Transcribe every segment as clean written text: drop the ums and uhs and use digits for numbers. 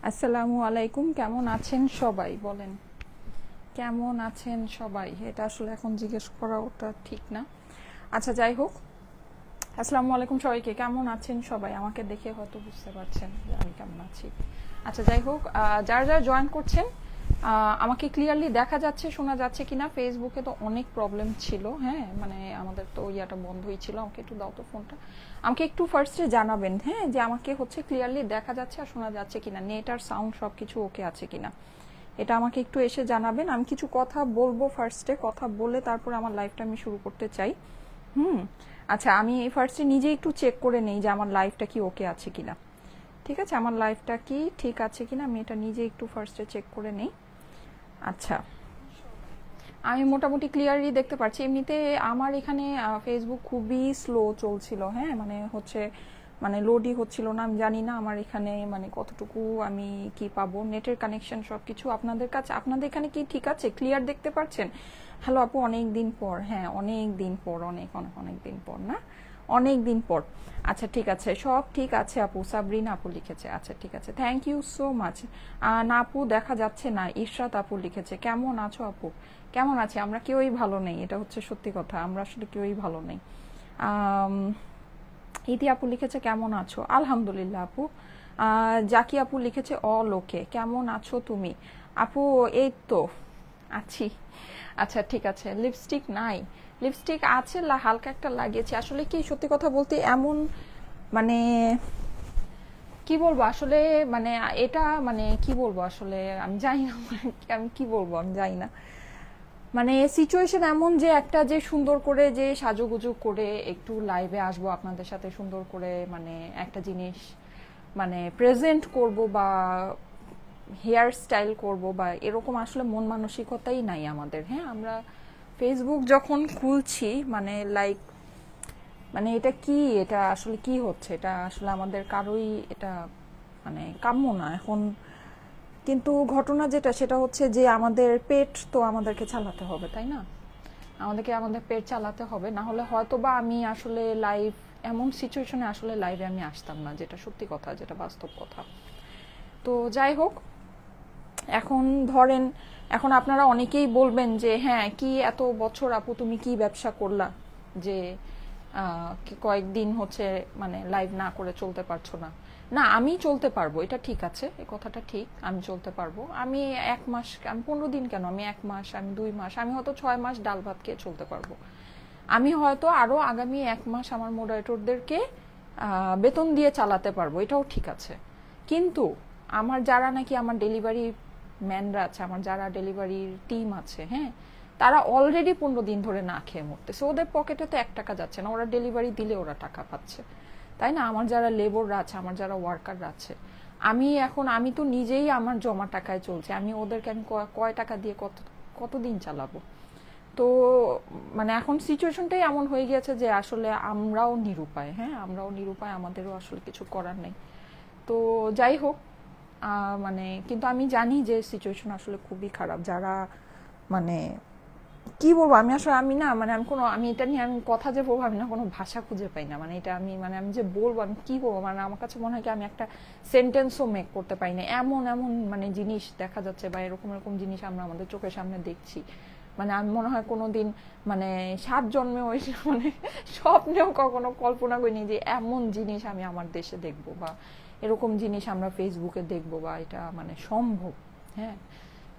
আসসালামু আলাইকুম। কেমন আছেন সবাই বলেন? কেমন আছেন সবাই? এটা আসলে এখন জিজ্ঞেস করা ওটা ঠিক না। আচ্ছা, যাই হোক, আসসালামু আলাইকুম সবাইকে। কেমন আছেন সবাই? আমাকে দেখে হয়তো বুঝতে পারছেন যে আমি কেমন আছি। আচ্ছা, যাই হোক, যারা যারা জয়েন করছেন, আমাকে ক্লিয়ারলি দেখা যাচ্ছে, শোনা যাচ্ছে কিনা? ফেসবুকে তো অনেক প্রবলেম ছিল, হ্যাঁ, মানে আমাদের তো ইয়াটা বন্ধই ছিল। আমাকে একটু দাও তো ফোনটা। আমাকে একটু ফার্স্টে জানাবেন, হ্যাঁ, যে আমাকে হচ্ছে ক্লিয়ারলি দেখা যাচ্ছে আর শোনা যাচ্ছে কিনা, নেট আর সাউন্ড সব কিছু ওকে আছে কিনা। এটা আমাকে একটু এসে জানাবেন। আমি কিছু কথা বলবো, ফার্স্টে কথা বলে তারপর আমার লাইফটা আমি শুরু করতে চাই। হুম। আচ্ছা, আমি ফার্স্টে নিজে একটু চেক করে নেই যে আমার লাইফটা কি ওকে আছে কিনা। ঠিক আছে, আমার লাইফটা কি ঠিক আছে কিনা আমি এটা নিজে একটু ফার্স্টে চেক করে নেই। আচ্ছা, আমি মোটামুটি ক্লিয়ারলি দেখতে পাচ্ছি। এমনিতে আমার এখানে ফেসবুক খুবই স্লো চলছিল, হ্যাঁ, মানে হচ্ছে মানে লোডই হচ্ছিল না। আমি জানি না আমার এখানে মানে কতটুকু আমি কি পাবো, নেটের কানেকশন সব কিছু আপনাদের কাছে, আপনাদের এখানে কি ঠিক আছে? ক্লিয়ার দেখতে পাচ্ছেন? হ্যালো আপু, অনেক দিন পর। হ্যাঁ, অনেক দিন পর, অনেক অনেক অনেক দিন পর না, অনেক দিন পর। আচ্ছা, ঠিক আছে, সব ঠিক আছে আপু। সাবরিনা আপু লিখেছে। আচ্ছা, ঠিক আছে, থ্যাংক ইউ সো মাচ। না আপু, দেখা যাচ্ছে না। ইশরাত আপু লিখেছে, কেমন আছো আপু? কেমন আছে? আমরা কেউই ভালো নেই, এটা হচ্ছে সত্যি কথা, আমরা আসলে কেউই ভালো নেই। আম, ইতি আপু লিখেছে, কেমন আছো? আলহামদুলিল্লাহ আপু। জাকি আপু লিখেছে, অল ওকে। কেমন আছো তুমি আপু? এই তো আছি। আচ্ছা, ঠিক আছে। লিপস্টিক নাই? লিপস্টিক আছে, হালকা একটা লাগিয়েছি। আসলে কি, সত্যি কথা বলতে এমন মানে কি বলবো আসলে, মানে এটা মানে কি বলবো আসলে আমি জানি না। আমি কি বলবো আমি জানি না। মানে সিচুয়েশন এমন যে একটা যে সুন্দর করে যে সাজুগুজু করে একটু লাইভে আসবো আপনাদের সাথে, সুন্দর করে মানে একটা জিনিস মানে প্রেজেন্ট করব বা হেয়ার স্টাইল করব বা এরকম আসলে মন মানসিকতাই নাই আমাদের। হ্যাঁ, আমরা ফেসবুক যখন খুলছি মানে লাইক মানে এটা কি, এটা আসলে কি হচ্ছে, এটা আসলে আমাদের কারোই এটা মানে কাম্য না এখন। কিন্তু ঘটনা যেটা সেটা হচ্ছে যে আমাদের পেট তো আমাদেরকে চালাতে হবে, তাই না? আমাদেরকে আমাদের পেট চালাতে হবে, না হলে হয়তো বা আমি আসলে লাইভ এমন সিচুয়েশনে আসলে লাইভে আমি আসতাম না, যেটা সত্যি কথা, যেটা বাস্তব কথা। তো যাই হোক, এখন ধরেন, এখন আপনারা অনেকেই বলবেন যে হ্যাঁ, কি এত বছর আপু তুমি কি ব্যবসা করলা যে কয়েকদিন হচ্ছে মানে লাইভ না করে চলতে পারছো না? না, আমি চলতে পারবো, এটা ঠিক আছে, এই কথাটা ঠিক, আমি চলতে পারবো। আমি 1 মাস, আমি 15 দিন কেন, আমি 1 মাস, আমি 2 মাস, আমি হয়তো 6 মাস ডাল ভাত খেয়ে চলতে পারবো। আমি হয়তো আরো আগামী 1 মাস আমার মোডারেটরদেরকে বেতন দিয়ে চালাতে পারবো, এটাও ঠিক আছে। কিন্তু আমার যারা নাকি আমার ডেলিভারি ম্যানরা আছে, আমার যারা ডেলিভারির টিম আছে, হ্যাঁ, তারা অলরেডি 15 দিন ধরে না খেয়ে মরতেছে। ওদের পকেটে তো 1 টাকা যাচ্ছে না, ওরা ডেলিভারি দিলে ওরা টাকা পাচ্ছে, তাই না? আমার যারা লেবাররা আছে, আমার যারা ওয়ার্কাররা আছে, আমি তো নিজেই আমার জমা টাকায় চলছে, আমি ওদেরকে আমি কয় টাকা দিয়ে কতদিন চালাবো? তো মানে এখন সিচুয়েশনটাই এমন হয়ে গেছে যে আসলে আমরাও নিরুপায়, হ্যাঁ, আমরাও নিরুপায়, আমাদেরও আসলে কিছু করার নেই। তো যাই হোক, মানে কিন্তু আমি জানি যে সিচুয়েশন আসলে খুবই খারাপ। যারা মানে কি বলবো, আমি আসলে আমি না মানে আমি এটা নিয়ে আমি কথা যে বলবো, আমি না কোনো ভাষা খুঁজে পাই না। মানে এটা আমি মানে আমি যে বলবো, আমি কি বলবো, মানে আমার কাছে মনে হয় কি আমি একটা সেন্টেন্সও মেক করতে পারি না। এমন এমন মানে জিনিস দেখা যাচ্ছে বা এরকম এরকম জিনিস আমরা আমাদের চোখের সামনে দেখছি, মানে আমি মনে হয় কোনোদিন মানে 7 জন্মেও মানে স্বপ্নেও কখনো কল্পনা করিনি যে এমন জিনিস আমি আমার দেশে দেখবো বা এরকম জিনিস আমরা ফেসবুকে দেখবো বা এটা মানে সম্ভব। হ্যাঁ,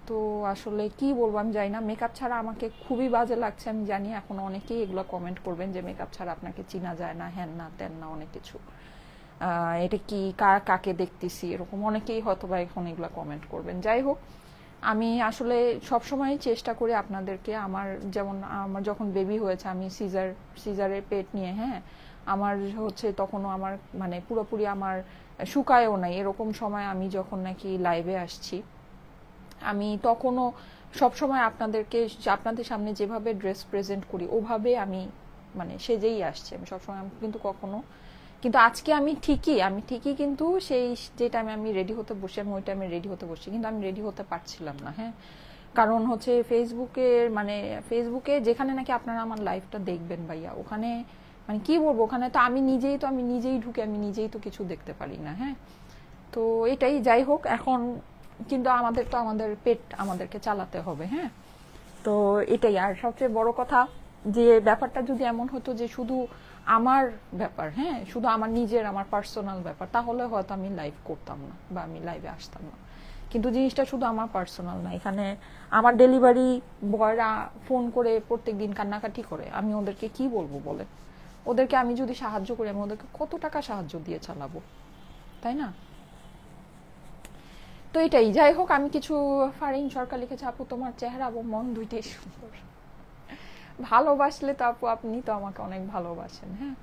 তো আসলে কি বলবো আমি জানি না। মেকআপ ছাড়া আমাকে খুবই বাজে লাগছে, আমি জানি এখন অনেকেই এগুলো কমেন্ট করবেন যে মেকআপ ছাড়া আপনাকে চিনা যায় না, হ্যান না তেন না, অনেক কিছু। এটা কি, কাকে দেখতেছি, এরকম অনেকেই হয়তো বা এখন এগুলো কমেন্ট করবেন। যাই হোক, আমি আসলে সবসময় চেষ্টা করি আপনাদেরকে, আমার যেমন আমার যখন বেবি হয়েছে, আমি সিজারের পেট নিয়ে, হ্যাঁ, আমার হচ্ছে তখনও আমার মানে পুরোপুরি আমার শুকায়ও নাই, এরকম সময় আমি যখন নাকি লাইভে আসছি, আমি তখনও সবসময় আপনাদের সামনে যেভাবে ড্রেস প্রেজেন্ট করি ওভাবে আমি মানে সেজেই আসছি আমি সবসময়। আমি কিন্তু কখনো, কিন্তু আজকে আমি ঠিকই কিন্তু সেই যে টাইমে আমি রেডি হতে বসি, আমি ওই টাইমে রেডি হতে বসছি, কিন্তু আমি রেডি হতে পারছিলাম না। হ্যাঁ, কারণ হচ্ছে ফেসবুকে যেখানে নাকি আপনারা আমার লাইফটা দেখবেন ভাইয়া, ওখানে মানে কি বলবো, ওখানে তো আমি নিজেই ঢুকে আমি নিজেই তো কিছু দেখতে পারি না। হ্যাঁ, তো এটাই, যাই হোক, এখন কিন্তু আমাদের তো আমাদের পেট আমাদেরকে চালাতে হবে। হ্যাঁ, তো এটাই। আর সবচেয়ে বড় কথা যে ব্যাপারটা যদি এমন হতো যে শুধু আমার ব্যাপার, হ্যাঁ, শুধু আমার নিজের, আমার পার্সোনাল ব্যাপার, তাহলে হয়তো আমি লাইভ করতাম না বা আমি লাইভে আসতাম না। কিন্তু জিনিসটা শুধু আমার পার্সোনাল না, এখানে আমার ডেলিভারি বয়রা ফোন করে প্রত্যেকদিন কান্নাকাটি করে, আমি ওদেরকে কি বলবো বলে? ওদেরকে আমি যদি সাহায্য করি, আমি ওদেরকে কত টাকা সাহায্য দিয়ে চালাবো, তাই না? তো এটাই, যাই হোক। আমি কিছু ফারিন সরকার লিখেছে, আপু তোমার চেহারা এবং মন দুইটাই সুন্দর। ভালোবাসলে তো আপু, আপনি তো আমাকে অনেক ভালোবাসেন। হ্যাঁ,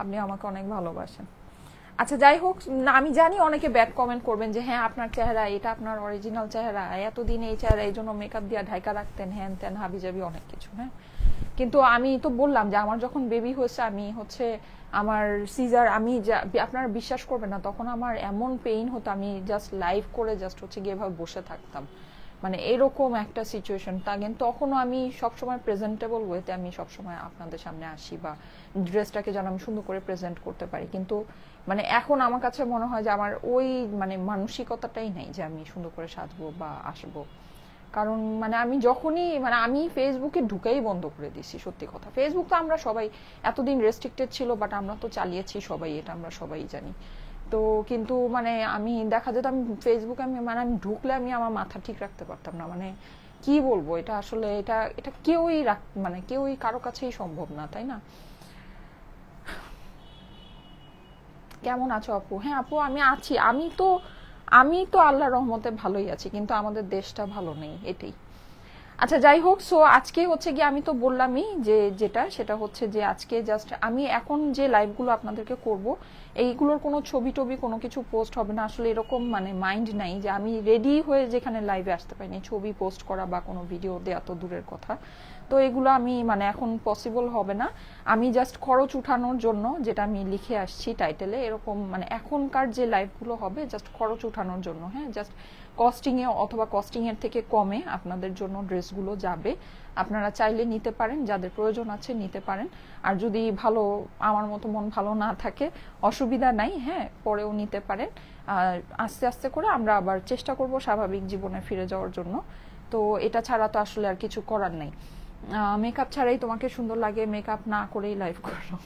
আপনি আমাকে অনেক ভালোবাসেন। আচ্ছা, যাই হোক, না আমি জানি অনেকে ব্যাড কমেন্ট করবেন যে হ্যাঁ আপনার চেহারা, এটা আপনার অরিজিনাল চেহারা, এতদিন এই চেহারা এই জন্য মেকআপ দিয়ে ঢাকা রাখতেন, হ্যান ত্যান হাবিজাবি অনেক কিছু। হ্যাঁ, কিন্তু আমি তো বললাম যে আমার যখন বেবি হয়েছে, আমি হচ্ছে আমার সিজার, আমি আপনারা বিশ্বাস করবেন না, তখন আমার এমন পেইন হতো, আমি জাস্ট লাইভ করে জাস্ট হচ্ছে গিয়ে এভাবে বসে থাকতাম, মানে এরকম একটা সিচুয়েশন। তা কিন্তু তখনও আমি সবসময় প্রেজেন্টেবল ওয়েতে আমি সবসময় আপনাদের সামনে আসি, বা ড্রেসটাকে যেন আমি সুন্দর করে প্রেজেন্ট করতে পারি। কিন্তু মানে এখন আমার কাছে মনে হয় যে আমার ওই মানে মানসিকতাটাই নেই যে আমি সুন্দর করে সাজবো বা আসবো। কারণ মানে আমি যখনই, মানে আমি ফেসবুকে ঢুকেই বন্ধ করে দিছি, সত্যি কথা। ফেসবুক তো আমরা সবাই এতদিন রেস্ট্রিক্টেড ছিল, বাট আমরা তো চালিয়েছি সবাই, এটা আমরা সবাই জানি। তো কিন্তু মানে আমি দেখা যেত আমি ফেসবুকে মানে আমি ঢুকলে আমি আমার মাথা ঠিক রাখতে পারতাম না, মানে কি বলবো, এটা আসলে এটা এটা কেউই মানে কেউই কারো কাছেই সম্ভব না, তাই না? কেমন আছো আপু? হ্যাঁ আপু, আমি আছি। আমি তো আল্লাহর রহমতে ভালোই আছি, কিন্তু আমাদের দেশটা ভালো নেই, এটাই। আচ্ছা, যাই হোক। সো আজকে হচ্ছে গিয়ে আমি তো বললামই যে যেটা, সেটা হচ্ছে যে আজকে জাস্ট আমি এখন যে লাইভগুলো আপনাদেরকে করব, এইগুলোর কোনো ছবি টবি কোনো কিছু পোস্ট হবে না। আসলে এরকম মানে মাইন্ড নাই যে আমি রেডি হয়ে যেখানে লাইভে আসতে পারিনি, ছবি পোস্ট করা বা কোনো ভিডিও দেওয়া তো দূরের কথা। তো এগুলো আমি মানে এখন পসিবল হবে না। আমি জাস্ট খরচ উঠানোর জন্য, যেটা আমি লিখে আসছি টাইটেলে, এরকম মানে এখনকার যে লাইভগুলো হবে জাস্ট খরচ উঠানোর জন্য। হ্যাঁ, জাস্ট কস্টিংয়ে অথবা কস্টিংয়ের থেকে কমে আপনাদের জন্য ড্রেসগুলো যাবে। আপনারা চাইলে নিতে পারেন, যাদের প্রয়োজন আছে নিতে পারেন। আর যদি ভালো, আমার মতো মন ভালো না থাকে, অসুবিধা নাই, হ্যাঁ, পরেও নিতে পারেন। আর আস্তে আস্তে করে আমরা আবার চেষ্টা করব স্বাভাবিক জীবনে ফিরে যাওয়ার জন্য। তো এটা ছাড়া তো আসলে আর কিছু করার নেই। মেকআপ ছাড়াই তোমাকে সুন্দর লাগে, মেকআপ না করেই লাইভ করো।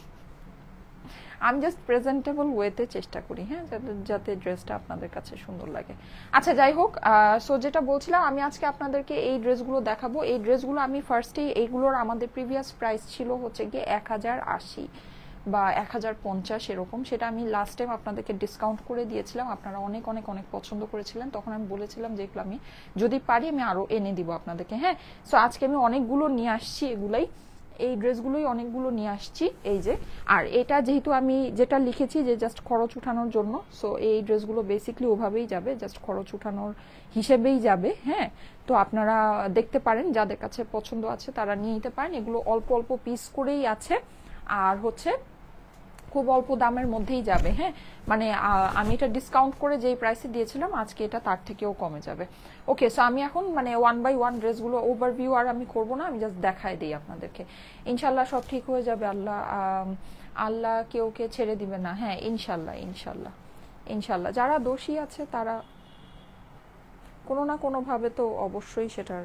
আমি জাস্ট প্রেজেন্টেবল ওয়েতে চেষ্টা করি, হ্যাঁ, যাতে ড্রেসটা আপনাদের কাছে সুন্দর লাগে। আচ্ছা, যাই হোক। সো যেটা বলছিলাম, আমি আজকে আপনাদেরকে এই ড্রেসগুলো দেখাবো। এই ড্রেসগুলো আমি ফার্স্টে, এইগুলোর আমাদের প্রিভিয়াস প্রাইস ছিল হচ্ছে গিয়ে 1080 বা 1050 এরকম। সেটা আমি লাস্ট টাইম আপনাদেরকে ডিসকাউন্ট করে দিয়েছিলাম, আপনারা অনেক অনেক অনেক পছন্দ করেছিলেন। তখন আমি বলেছিলাম যে এগুলো আমি যদি পারি আমি আরো এনে দিব আপনাদেরকে। হ্যাঁ, সো আজকে আমি অনেকগুলো নিয়ে আসছি, এগুলাই, এই ড্রেসগুলোই অনেকগুলো নিয়ে আসছি, এই যে। আর এটা যেহেতু আমি যেটা লিখেছি যে জাস্ট খরচ উঠানোর জন্য, সো এই ড্রেসগুলো বেসিকলি ওভাবেই যাবে, জাস্ট খরচ উঠানোর হিসেবেই যাবে। হ্যাঁ, তো আপনারা দেখতে পারেন, যাদের কাছে পছন্দ আছে তারা নিয়ে নিতে পারেন। এগুলো অল্প অল্প পিস করেই আছে, আর হচ্ছে খুব অল্প দামের মধ্যেই যাবে। হ্যাঁ, মানে আমি এটা ডিসকাউন্ট করে যেই প্রাইসে দিয়েছিলাম, আজকে এটা তার থেকেও কমে যাবে। ওকে, সো আমি এখন মানে 1 বাই 1 ড্রেসগুলো ওভারভিউ আর আমি করব না, আমি জাস্ট দেখাই দিই আপনাদেরকে। ইনশাল্লাহ সব ঠিক হয়ে যাবে, আল্লাহ কেউকে ছেড়ে দিবে না। হ্যাঁ, ইনশাল্লাহ ইনশাল্লাহ ইনশাল্লাহ। যারা দোষী আছে তারা কোনো না কোনো ভাবে তো অবশ্যই সেটার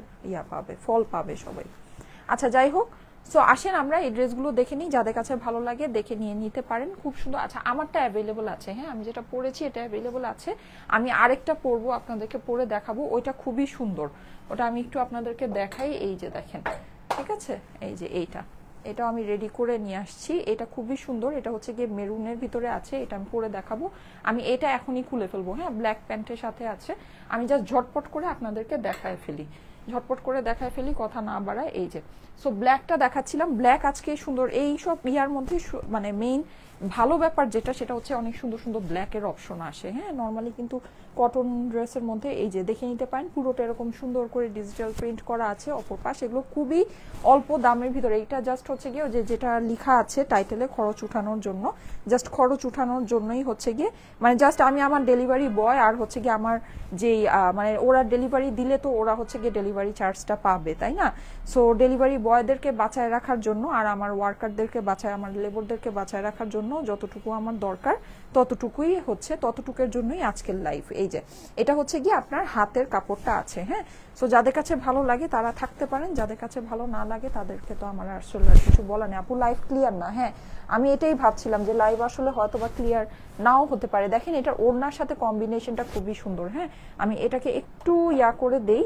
পাবে, ফল পাবে সবাই। আচ্ছা, যাই হোক। সো আসেন আমরা এই ড্রেসগুলো দেখে নিই, যাদের কাছে ভালো লাগে দেখে নিয়ে নিতে পারেন, খুব সুন্দর। আচ্ছা, আমারটা অ্যাভেলেবল আছে, হ্যাঁ, আমি যেটা পরেছি এটা অ্যাভেলেবল আছে। আমি আরেকটা পরবো, আপনাদেরকে পরে দেখাবো, ওইটা খুবই সুন্দর। ওটা আমি একটু আপনাদেরকে দেখাই, এই যে দেখেন, ঠিক আছে, এই যে এটাও আমি রেডি করে নিয়ে আসছি। এটা খুবই সুন্দর, এটা হচ্ছে গিয়ে মেরুনের ভিতরে আছে, এটা আমি পরে দেখাবো। আমি এটা এখনই খুলে ফেলবো, হ্যাঁ, ব্ল্যাক প্যান্টের সাথে আছে। আমি জাস্ট ঝটপট করে আপনাদেরকে দেখায় ফেলি, কথা না বাড়ায়। এই যে, সো ব্ল্যাকটা দেখাচ্ছিলাম, ব্ল্যাক আজকে সুন্দর। এই সব ইয়ার মধ্যে মানে মেইন ভালো ব্যাপার যেটা, সেটা হচ্ছে অনেক সুন্দর সুন্দর ব্ল্যাকের অপশন আসে। হ্যাঁ, নর্মালি কিন্তু কটন ড্রেসের মধ্যে, এই যে দেখে নিতে পারেন, পুরোটা এরকম সুন্দর করে ডিজিটাল প্রিন্ট করা আছে অপর পাশ। এগুলো খুবই অল্প দামের ভিতরে। এটা জাস্ট হচ্ছে গিয়ে যে যেটা লেখা আছে টাইটেলে, খরচ উঠানোর জন্য, জাস্ট খরচ উঠানোর জন্যই হচ্ছে গিয়ে, মানে জাস্ট আমি আমার ডেলিভারি বয় আর হচ্ছে গিয়ে আমার যেই মানে ওরা ডেলিভারি দিলে তো ওরা হচ্ছে গিয়ে ডেলিভারি চার্জটা পাবে, তাই না? সো ডেলিভারি বয়দেরকে বাঁচায় রাখার জন্য আর আমার ওয়ার্কারদেরকে বাঁচায়, আমার লেবারদেরকে বাঁচায় রাখার জন্য যতটুকু আমার দরকার ততটুকুই হচ্ছে, ততটুকুর জন্যই আজকের লাইভ। এই যে এটা হচ্ছে গিয়ে আপনার হাতের কাপড়টা আছে, হ্যাঁ। সো যাদের কাছে ভালো লাগে তারা থাকতে পারেন, যাদের কাছে ভালো না লাগে তাদেরকে তো আমার আসলে আর কিছু বলা নেই। আপু লাইভ ক্লিয়ার না, হ্যাঁ আমি এটাই ভাবছিলাম যে লাইভ আসলে হয়তো বা ক্লিয়ার নাও হতে পারে। দেখেন এটার ওড়নার সাথে কম্বিনেশনটা খুবই সুন্দর, হ্যাঁ আমি এটাকে একটু করে দেই।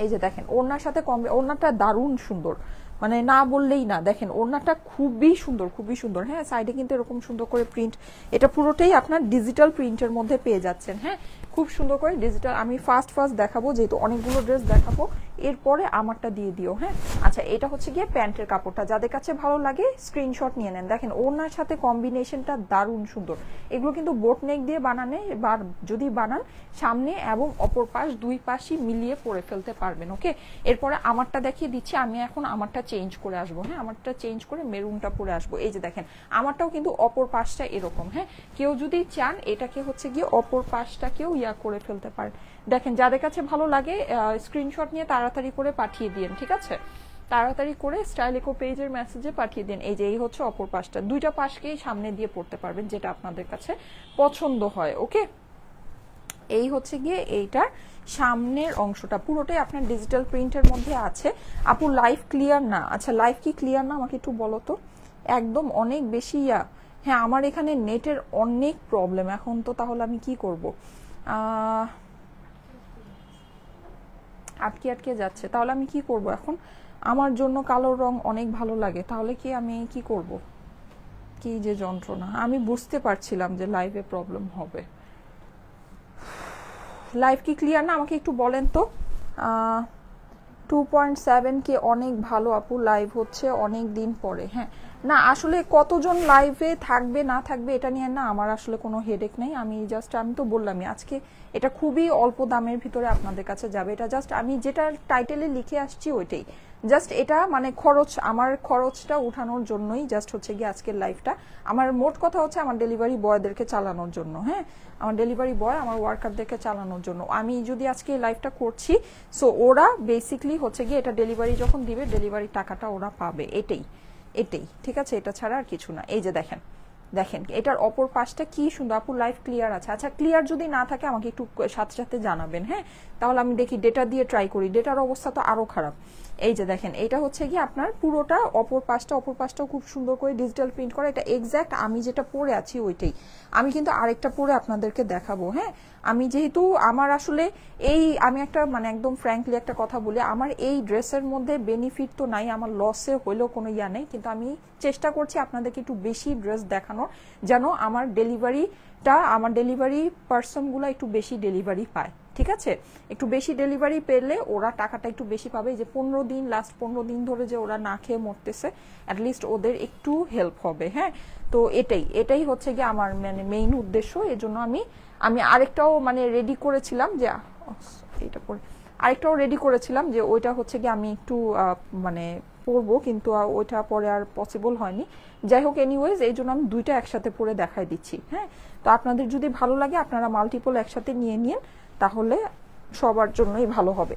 এই যে দেখেন ওড়নার সাথে ওড়নাটা দারুণ সুন্দর, মানে না বললেই না। দেখেন ওড়নাটা খুবই সুন্দর, খুবই সুন্দর, হ্যাঁ সাইডে কিন্তু এরকম সুন্দর করে প্রিন্ট, এটা পুরোটাই আপনার ডিজিটাল প্রিন্টের মধ্যে পেয়ে যাচ্ছেন, হ্যাঁ খুব সুন্দর করে ডিজিটাল। আমি ফার্স্ট দেখাবো যেহেতু অনেকগুলো ড্রেস দেখাবো, এরপরে আমারটা দিয়ে দিও, হ্যাঁ। আচ্ছা এটা হচ্ছে গিয়ে প্যান্টের কাপড়টা, যাদের কাছে ভালো লাগে স্ক্রিনশট নিয়ে নেন। দেখেন ওড়নার সাথে কম্বিনেশনটা দারুণ সুন্দর। এগুলো কিন্তু বোট নেক দিয়ে বানানে, বা যদি বানান সামনে এবং অপর পাশ দুই পাশই মিলিয়ে পরে ফেলতে পারবেন, ওকে। এরপরে আমারটা দেখিয়ে দিচ্ছি, আমি এখন আমারটা চেঞ্জ করে আসবো, হ্যাঁ আমারটা চেঞ্জ করে মেরুনটা পরে আসবো। এই যে দেখেন আমারটাও কিন্তু অপর পাশটা এরকম, হ্যাঁ কেউ যদি চান এটাকে হচ্ছে গিয়ে অপর পাশটাকেও করে ফেলতে পারেন। দেখেন যাদের কাছে ভালো লাগে স্ক্রিনশট নিয়ে তাড়াতাড়ি করে পাঠিয়ে দিন, ঠিক আছে তাড়াতাড়ি করে স্টাইল ইকো পেজের মেসেজে পাঠিয়ে দিন। এই যে এই হচ্ছে অপর পাশটা, দুইটা পাশকেই সামনে দিয়ে পড়তে পারবেন যেটা আপনাদের কাছে পছন্দ হয়, ওকে। এই হচ্ছে গিয়ে এইটার সামনের অংশটা পুরোটাই আপনার ডিজিটাল প্রিন্টের মধ্যে আছে। আপু লাইভ ক্লিয়ার না, আচ্ছা লাইভ কি ক্লিয়ার না আমাকে একটু বলো তো, একদম অনেক বেশি হ্যাঁ আমার এখানে নেটের অনেক প্রবলেম এখন, তো তাহলে আমি কি করব, আটকে আটকে যাচ্ছে, তাহলে আমি কি করব এখন। আমার জন্য কালো রং অনেক ভালো লাগে, তাহলে কি আমি কি করব, কি যে যন্ত্রণা। আমি বুঝতে পারছিলাম যে লাইভে প্রবলেম হবে। লাইভ কি ক্লিয়ার না আমাকে একটু বলেন তো। 2.7K অনেক ভালো আপু, লাইভ হচ্ছে অনেক দিন পরে, হ্যাঁ না আসলে কতজন লাইভে থাকবে না থাকবে এটা নিয়ে না আমার আসলে কোনো হেডেক নেই। আমি তো বললামই আজকে এটা খুবই অল্প দামের ভিতরে আপনাদের কাছে যাবে। এটা জাস্ট আমি যেটা টাইটেলে লিখে আসছি ওইটাই, জাস্ট এটা মানে খরচ, আমার খরচটা উঠানোর জন্যই জাস্ট হচ্ছে গিয়ে আজকের লাইভটা। আমার মোট কথা হচ্ছে আমার ডেলিভারি বয়দেরকে চালানোর জন্য, হ্যাঁ আমার ডেলিভারি বয় আমার ওয়ার্কারদেরকে চালানোর জন্য আমি যদি আজকে এই লাইভটা করছি। সো ওরা বেসিকলি হচ্ছে গিয়ে এটা ডেলিভারি যখন দিবে ডেলিভারি টাকাটা ওরা পাবে, এটাই ঠিক আছে, এটা ছাড়া আর কিছু না। এই যে দেখেন দেখেন এটার অপর পাশটা কি সুন্দর। আপু লাইভ ক্লিয়ার আছে, আচ্ছা ক্লিয়ার যদি না থাকে আমাকে একটু সাথে সাথে জানাবেন, হ্যাঁ তাহলে আমি দেখি ডেটা দিয়ে ট্রাই করি। ডেটার অবস্থা তো আরো খারাপ। এই যে দেখেন এটা হচ্ছে কি আপনার পুরোটা অপর পাশটাও খুব সুন্দর করে ডিজিটাল প্রিন্ট করা। এটা এক্স্যাক্ট আমি যেটা পরে আছি ওইটাই। আমি কিন্তু আরেকটা পরে আপনাদেরকে দেখাবো, হ্যাঁ আমি যেহেতু আমার আসলে আমি একটা মানে একদম ফ্র্যাঙ্কলি একটা কথা বলি, আমার এই ড্রেসের মধ্যে বেনিফিট তো নাই, আমার লসে হইলেও কোনো নেই, কিন্তু আমি চেষ্টা করছি আপনাদেরকে একটু বেশি ড্রেস দেখানোর, যেন আমার ডেলিভারি পার্সনগুলো একটু বেশি ডেলিভারি পায়, ঠিক আছে। একটু বেশি ডেলিভারি পেলে ওরা টাকাটা একটু বেশি পাবে। যে 15 দিন লাস্ট 15 দিন ধরে যে ওরা না খেয়ে মরতেছে, অ্যাটলিস্ট ওদের একটু হেল্প হবে, হ্যাঁ তো এটাই হচ্ছে গিয়ে আমার মানে মেইন উদ্দেশ্য। এজন্য আমি আরেকটাও মানে রেডি করেছিলাম যে ওইটা হচ্ছে গিয়ে আমি একটু মানে পরবো, কিন্তু ওইটা পরে আর পসিবল হয়নি। যাই হোক এনিওয়েজ এই জন্য আমি দুইটা একসাথে পরে দেখাই দিচ্ছি, হ্যাঁ তো আপনাদের যদি ভালো লাগে আপনারা মাল্টিপল একসাথে নিয়ে নিন, তাহলে সবার জন্যই ভালো হবে।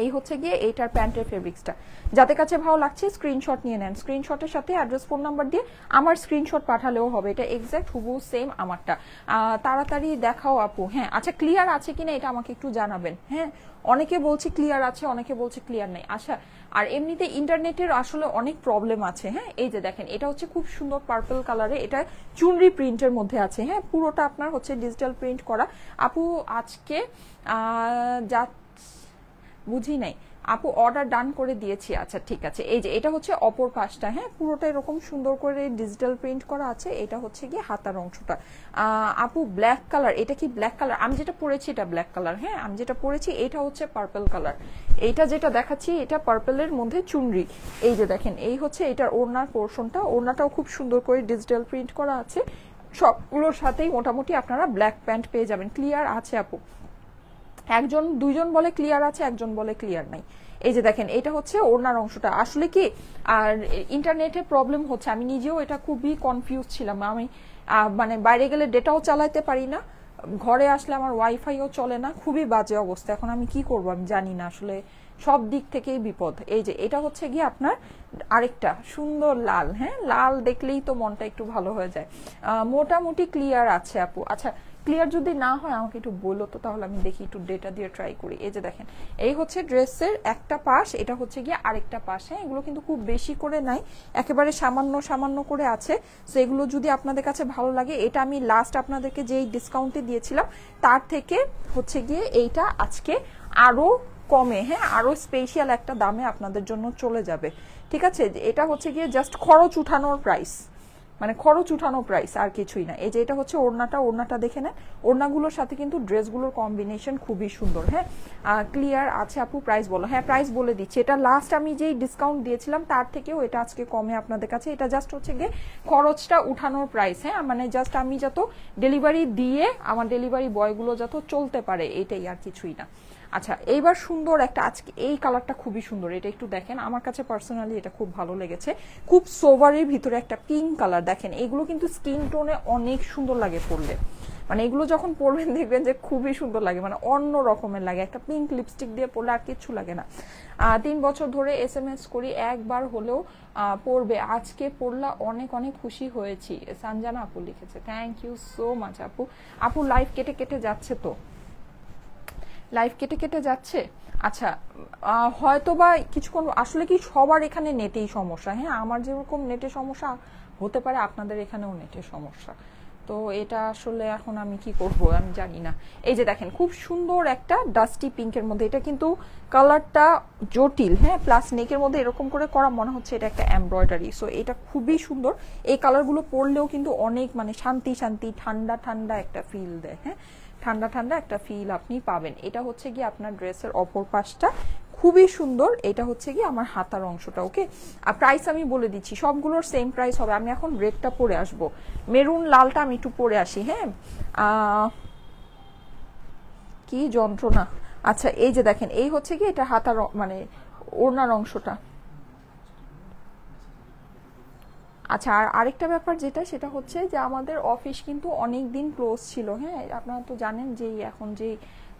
এই হচ্ছে গিয়ে এইটার প্যান্টের ফেব্রিক্সটা, যাদের কাছে ভালো লাগছে স্ক্রিনশট নিয়ে নেন। স্ক্রিনশটের সাথে অ্যাড্রেস ফোন নাম্বার দিয়ে আমার স্ক্রিনশট পাঠালেও হবে। এটা এক্স্যাক্ট হুবহু সেম আমারটা। তাড়াতাড়ি দেখাও আপু, হ্যাঁ আচ্ছা ক্লিয়ার আছে কিনা এটা আমাকে একটু জানাবেন, হ্যাঁ অনেকে বলছে ক্লিয়ার আছে, অনেকে বলছে ক্লিয়ার নেই। আচ্ছা আর এমনিতে ইন্টারনেটের আসলে অনেক প্রবলেম আছে, হ্যাঁ এই যে দেখেন এটা হচ্ছে খুব সুন্দর পার্পল কালারে, এটা চুনরি প্রিন্টের মধ্যে আছে, হ্যাঁ পুরোটা আপনার হচ্ছে ডিজিটাল প্রিন্ট করা। আপু আজকে যা বুঝি নাই আপু, অর্ডার ডান করে দিয়েছি, আচ্ছা ঠিক আছে। এই যে এটা হচ্ছে অপর পাশটা, হ্যাঁ পুরোটা এরকম সুন্দর করে ডিজিটাল প্রিন্ট করা আছে। এটা হচ্ছে গিয়ে হাতার অংশটা। আপু ব্ল্যাক কালার, এটা কি ব্ল্যাক কালার? আমি যেটা পরেছি এটা ব্ল্যাক কালার, হ্যাঁ আমি যেটা পরেছি এটা হচ্ছে পার্পল কালার। এইটা যেটা দেখাচ্ছি এটা পার্পলের মধ্যে চুনরি। এই যে দেখেন এই হচ্ছে এটার ওড়নার পোর্শনটা, ওড়নাটাও খুব সুন্দর করে ডিজিটাল প্রিন্ট করা আছে। সবগুলোর সাথেই মোটামুটি আপনারা ব্ল্যাক প্যান্ট পেয়ে যাবেন। ক্লিয়ার আছে আপু? দুইজন বলে ক্লিয়ার আছে, একজন বলে ক্লিয়ার নাই। এই যে দেখেন এটা হচ্ছে ওড়নার অংশটা। আসলে কি আর ইন্টারনেটে প্রবলেম হচ্ছে, আমি নিজেও এটা খুবই কনফিউজ ছিলাম। আমি মানে বাইরে গেলে ডেটাও চালাতে পারি না, ঘরে আসলে আমার ওয়াইফাইও চলে না, খুবই বাজে অবস্থা। এখন আমি কি করব আমি জানি না আসলে সব দিক থেকেই বিপদ। এই যে এটা হচ্ছে গিয়ে আপনার আরেকটা সুন্দর লাল, হ্যাঁ লাল দেখলেই তো মনটা একটু ভালো হয়ে যায়। মোটামুটি ক্লিয়ার আছে আপু। আচ্ছা ক্লিয়ার যদি না হয় আমাকে একটু বলো তো, তাহলে আমি দেখি একটু ডেটা দিয়ে ট্রাই করি। এই যে দেখেন এই হচ্ছে ড্রেসের একটা পাশ, এটা হচ্ছে গিয়ে আরেকটা পাশ। হ্যাঁ এগুলো কিন্তু খুব বেশি করে নাই, একেবারে সামান্য সামান্য করে আছে। সো এগুলো যদি আপনাদের কাছে ভালো লাগে, এটা আমি লাস্ট আপনাদেরকে যেই ডিসকাউন্টে দিয়েছিলাম তার থেকে হচ্ছে গিয়ে এইটা আজকে আরো কমে, হ্যাঁ আরো স্পেশাল একটা দামে আপনাদের জন্য চলে যাবে। ঠিক আছে, এটা হচ্ছে গিয়ে জাস্ট খরচ উঠানোর প্রাইস, মানে খরচ উঠানো প্রাইস, আর কিছুই না। এই যে এটা হচ্ছে ওড়নাটা, ওড়নাটা দেখে নেন, ওড়নাগুলোর সাথে কিন্তু ড্রেসগুলোর কম্বিনেশন খুবই সুন্দর। হ্যাঁ ক্লিয়ার আছে আপু, প্রাইস বলো। হ্যাঁ প্রাইস বলে দিচ্ছি, এটা লাস্ট আমি যেই ডিসকাউন্ট দিয়েছিলাম তার থেকেও এটা আজকে কমে আপনাদের কাছে। এটা জাস্ট হচ্ছে গিয়ে খরচটা উঠানোর প্রাইস। হ্যাঁ মানে জাস্ট আমি যত ডেলিভারি দিয়ে আমার ডেলিভারি বয়গুলো যত চলতে পারে, এটাই, আর কিছুই না। আচ্ছা এইবার সুন্দর একটা, আজকে এই কালারটা খুবই সুন্দর, এটা একটু দেখেন, আমার কাছে পার্সোনালি এটা খুব ভালো লেগেছে। খুব সোভারের ভিতরে একটা পিঙ্ক কালার, দেখেন এগুলো কিন্তু স্কিন টোনে অনেক সুন্দর লাগে পরলে, মানে এগুলো যখন পরবেন দেখবেন যে খুবই সুন্দর লাগে, মানে অন্য রকমের লাগে। একটা পিঙ্ক লিপস্টিক দিয়ে পরলে আর কিচ্ছু লাগে না। 3 বছর ধরে SMS করি, একবার হলেও পড়বে, আজকে পড়লা অনেক অনেক খুশি হয়েছি, সানজানা আপু লিখেছে। থ্যাংক ইউ সো মাচ আপু। আপু লাইভ কেটে কেটে যাচ্ছে তো, লাইভ কেটে কেটে যাচ্ছে। আচ্ছা হয়তো বা কিছুক্ষণ, আসলে কি সবার এখানে নেটেই সমস্যা, হ্যাঁ আমার যেরকম নেটের সমস্যা হতে পারে আপনাদের এখানেও নেটের সমস্যা, তো এটা আসলে এখন আমি কি করব আমি জানি না। এই যে দেখেন খুব সুন্দর একটা ডাস্টি পিঙ্কের মধ্যে, এটা কিন্তু কালারটা জটিল, হ্যাঁ প্লাস নেকের মধ্যে এরকম করে করা, মনে হচ্ছে এটা একটা এমব্রয়ডারি। সো এটা খুবই সুন্দর, এই কালারগুলো পরলেও কিন্তু অনেক মানে শান্তি শান্তি ঠান্ডা ঠান্ডা একটা ফিল দেয়। হ্যাঁ ঠান্ডা ঠান্ডা একটা ফিল আপনি পাবেন। এটা হচ্ছে গিয়ে আপনার ড্রেসের অপর পাশটা, খুবই সুন্দর। এটা হচ্ছে গিয়ে আমার হাতার অংশটা। ওকে আর প্রাইস আমি বলে দিচ্ছি, সবগুলোর সেম প্রাইস হবে। আমি এখন রেডটা পরে আসব, মেরুন লালটা আমি একটু পরে আসি। হ্যাঁ কি যন্ত্রণা। আচ্ছা এই যে দেখেন এই হচ্ছে কি এটা হাতার মানে ওড়নার অংশটা। আচ্ছা আর আরেকটা ব্যাপার যেটা, সেটা হচ্ছে যে আমাদের অফিস কিন্তু অনেক দিন ক্লোজ ছিল। হ্যাঁ আপনারা তো জানেন যে এখন যে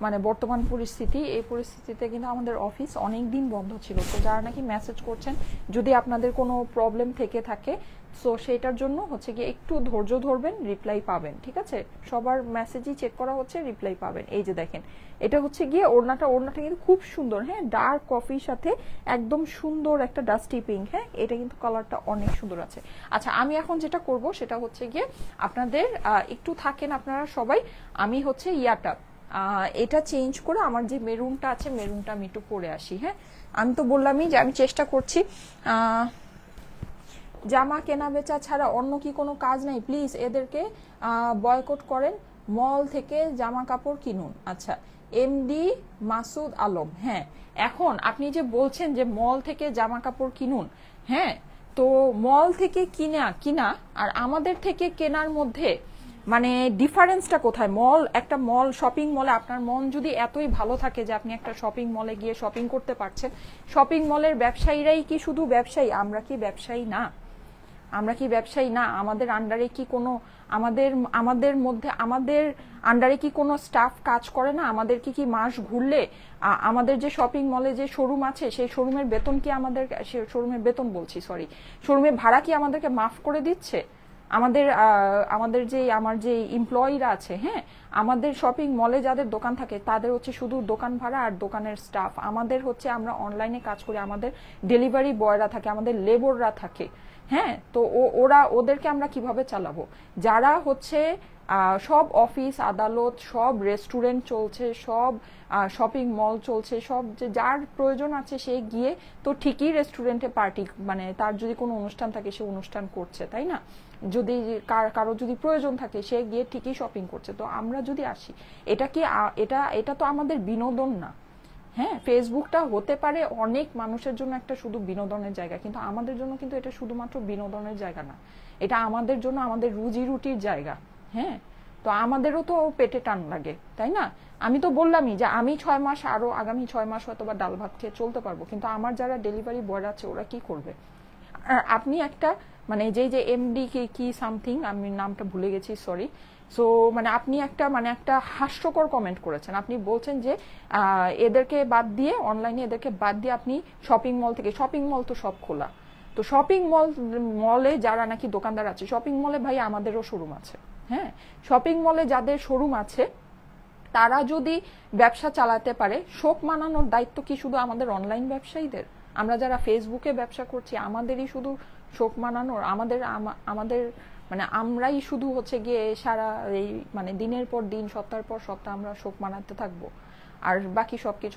মানে বর্তমান পরিস্থিতি, এই পরিস্থিতিতে কিন্তু আমাদের অফিস অনেক দিন বন্ধ ছিল। তো যারা নাকি মেসেজ করছেন, যদি আপনাদের কোনো প্রবলেম থেকে থাকে, সো সেটার জন্য হচ্ছে গিয়ে একটু ধৈর্য ধরবেন, রিপ্লাই পাবেন। ঠিক আছে, সবার মেসেজই চেক করা হচ্ছে, রিপ্লাই পাবেন। এই যে দেখেন এটা হচ্ছে গিয়ে ওড়নাটা, ওড়নাটা কিন্তু খুব সুন্দর। হ্যাঁ ডার্ক কফির সাথে একদম সুন্দর একটা ডাস্টি পিঙ্ক। হ্যাঁ এটা কিন্তু কালারটা অনেক সুন্দর আছে। আচ্ছা আমি এখন যেটা করব সেটা হচ্ছে গিয়ে আপনাদের একটু থাকেন আপনারা সবাই, আমি হচ্ছে ইয়াটা এটা চেঞ্জ করে আমার যে মেরুনটা আছে, মেরুনটা আমি একটু পরে আসি। হ্যাঁ আমি তো বললামই যে আমি চেষ্টা করছি, জামা কেনা বেচা ছাড়া অন্য কি কোনো কাজ নাই, প্লিজ এদেরকে বয়কট করেন, মল থেকে জামা কাপড় কিনুন। আচ্ছা এমডি মাসুদ আলম, হ্যাঁ এখন আপনি যে বলছেন যে মল থেকে জামা কাপড় কিনুন, হ্যাঁ তো মল থেকে কিনা আর আমাদের থেকে কেনার মধ্যে মানে ডিফারেন্সটা কোথায়? মল, একটা মল, শপিং মলে আপনার মন যদি এতই ভালো থাকে যে আপনি একটা শপিং মলে গিয়ে শপিং করতে পারছেন, শপিং মলের ব্যবসায়ীরাই কি শুধু ব্যবসায়ী? আমরা কি ব্যবসায়ী না? আমরা কি ব্যবসায়ী না? আমাদের আন্ডারে কি কোনো আমাদের মধ্যে আমাদের আন্ডারে কি কোনো স্টাফ কাজ করে না? আমাদের কি মাস ঘুরলে আমাদের যে শপিং মলে যে শোরুম আছে সেই শোরুমের বেতন কি আমাদের, শোরুমের বেতন বলছি সরি, শোরুমের ভাড়া কি আমাদেরকে মাফ করে দিচ্ছে? আমাদের যে আমার যে এমপ্লয়িরা আছে, হ্যাঁ আমাদের শপিং মলে যাদের দোকান থাকে তাদের হচ্ছে শুধু দোকান ভাড়া আর দোকানের স্টাফ। আমাদের হচ্ছে আমরা অনলাইনে কাজ করি, আমাদের ডেলিভারি বয়রা থাকে, আমাদের লেবাররা থাকে। হ্যাঁ তো ওদেরকে আমরা কিভাবে চালাবো? যারা হচ্ছে সব অফিস আদালত, সব রেস্টুরেন্ট চলছে, সব শপিং মল চলছে, সব যে যার প্রয়োজন আছে সে গিয়ে তো ঠিকই রেস্টুরেন্টে পার্টি, মানে তার যদি কোনো অনুষ্ঠান থাকে সে অনুষ্ঠান করছে, তাই না? যদি কারো যদি প্রয়োজন থাকে সে গিয়ে ঠিকই শপিং করছে। তো আমরা যদি আসি, এটা কি এটা তো আমাদের বিনোদন না। হ্যাঁ ফেসবুকটা হতে পারে অনেক মানুষের জন্য একটা শুধু বিনোদনের জায়গা, কিন্তু আমাদের জন্য কিন্তু এটা শুধুমাত্র বিনোদনের জায়গা না, এটা আমাদের জন্য আমাদের রুজি রুটির জায়গা। হ্যাঁ তো আমাদেরও তো পেটে টান লাগে, তাই না? আমি তো বললামই যে আমি 6 মাস, আরো আগামী 6 মাস হয়তো বা ডাল ভাত খেয়ে চলতে পারবো, কিন্তু আমার যারা ডেলিভারি বয় আছে ওরা কি করবে? আপনি একটা মানে যে এমডি কি সামথিং, আমি নামটা ভুলে গেছি, সরি। সো মানে আপনি একটা হাস্যকর কমেন্ট করেছেন। আপনি বলছেন যে এদেরকে বাদ দিয়ে, অনলাইনে এদেরকে বাদ দিয়ে আপনি শপিং মল থেকে, শপিং মল তো সব খোলা, তো শপিং মলে যারা নাকি দোকানদার আছে, শপিং মলে ভাই আমাদেরও শোরুম আছে, হ্যাঁ, শপিং মলে যাদের শোরুম আছে তারা যদি ব্যবসা চালাতে পারে, শোক মানানোর দায়িত্ব কি শুধু আমাদের অনলাইন ব্যবসায়ীদের? আমরা যারা ফেসবুকে ব্যবসা করছি আমাদেরই শুধু শোক মানানোর? আমাদের মানে আমরাই শুধু হচ্ছে গিয়ে সারা এই মানে দিনের পর দিন, সপ্তাহের পর সপ্তাহ আমরা শোক মানাতে থাকবো, আর বাকি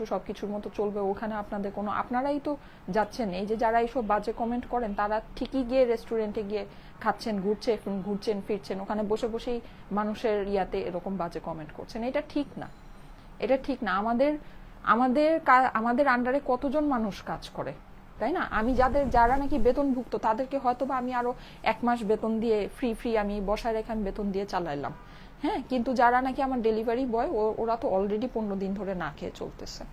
সবকিছুর মতো চলবে? ওখানে আপনাদের কোনো, আপনারাই তো যাচ্ছেন, এই যে যারা এইসব বাজে কমেন্ট করেন তারা ঠিকই গিয়ে রেস্টুরেন্টে গিয়ে খাচ্ছেন, ঘুরছেন ফিরছেন, ওখানে বসে বসেই মানুষের ইয়াতে এরকম বাজে কমেন্ট করছেন। এটা ঠিক না, এটা ঠিক না। আমাদের আন্ডারে কতজন মানুষ কাজ করে, তাই না? আমি যারা নাকি বেতনভুক্ত তাদেরকে হয়তো বা আমি আরো 1 মাস বেতন দিয়ে ফ্রি আমি বসায় রেখে আমি বেতন দিয়ে চালাইলাম, হ্যাঁ, কিন্তু যারা নাকি আমার ডেলিভারি বয় ওরা তো অলরেডি 15 দিন ধরে না খেয়ে চলতেছে।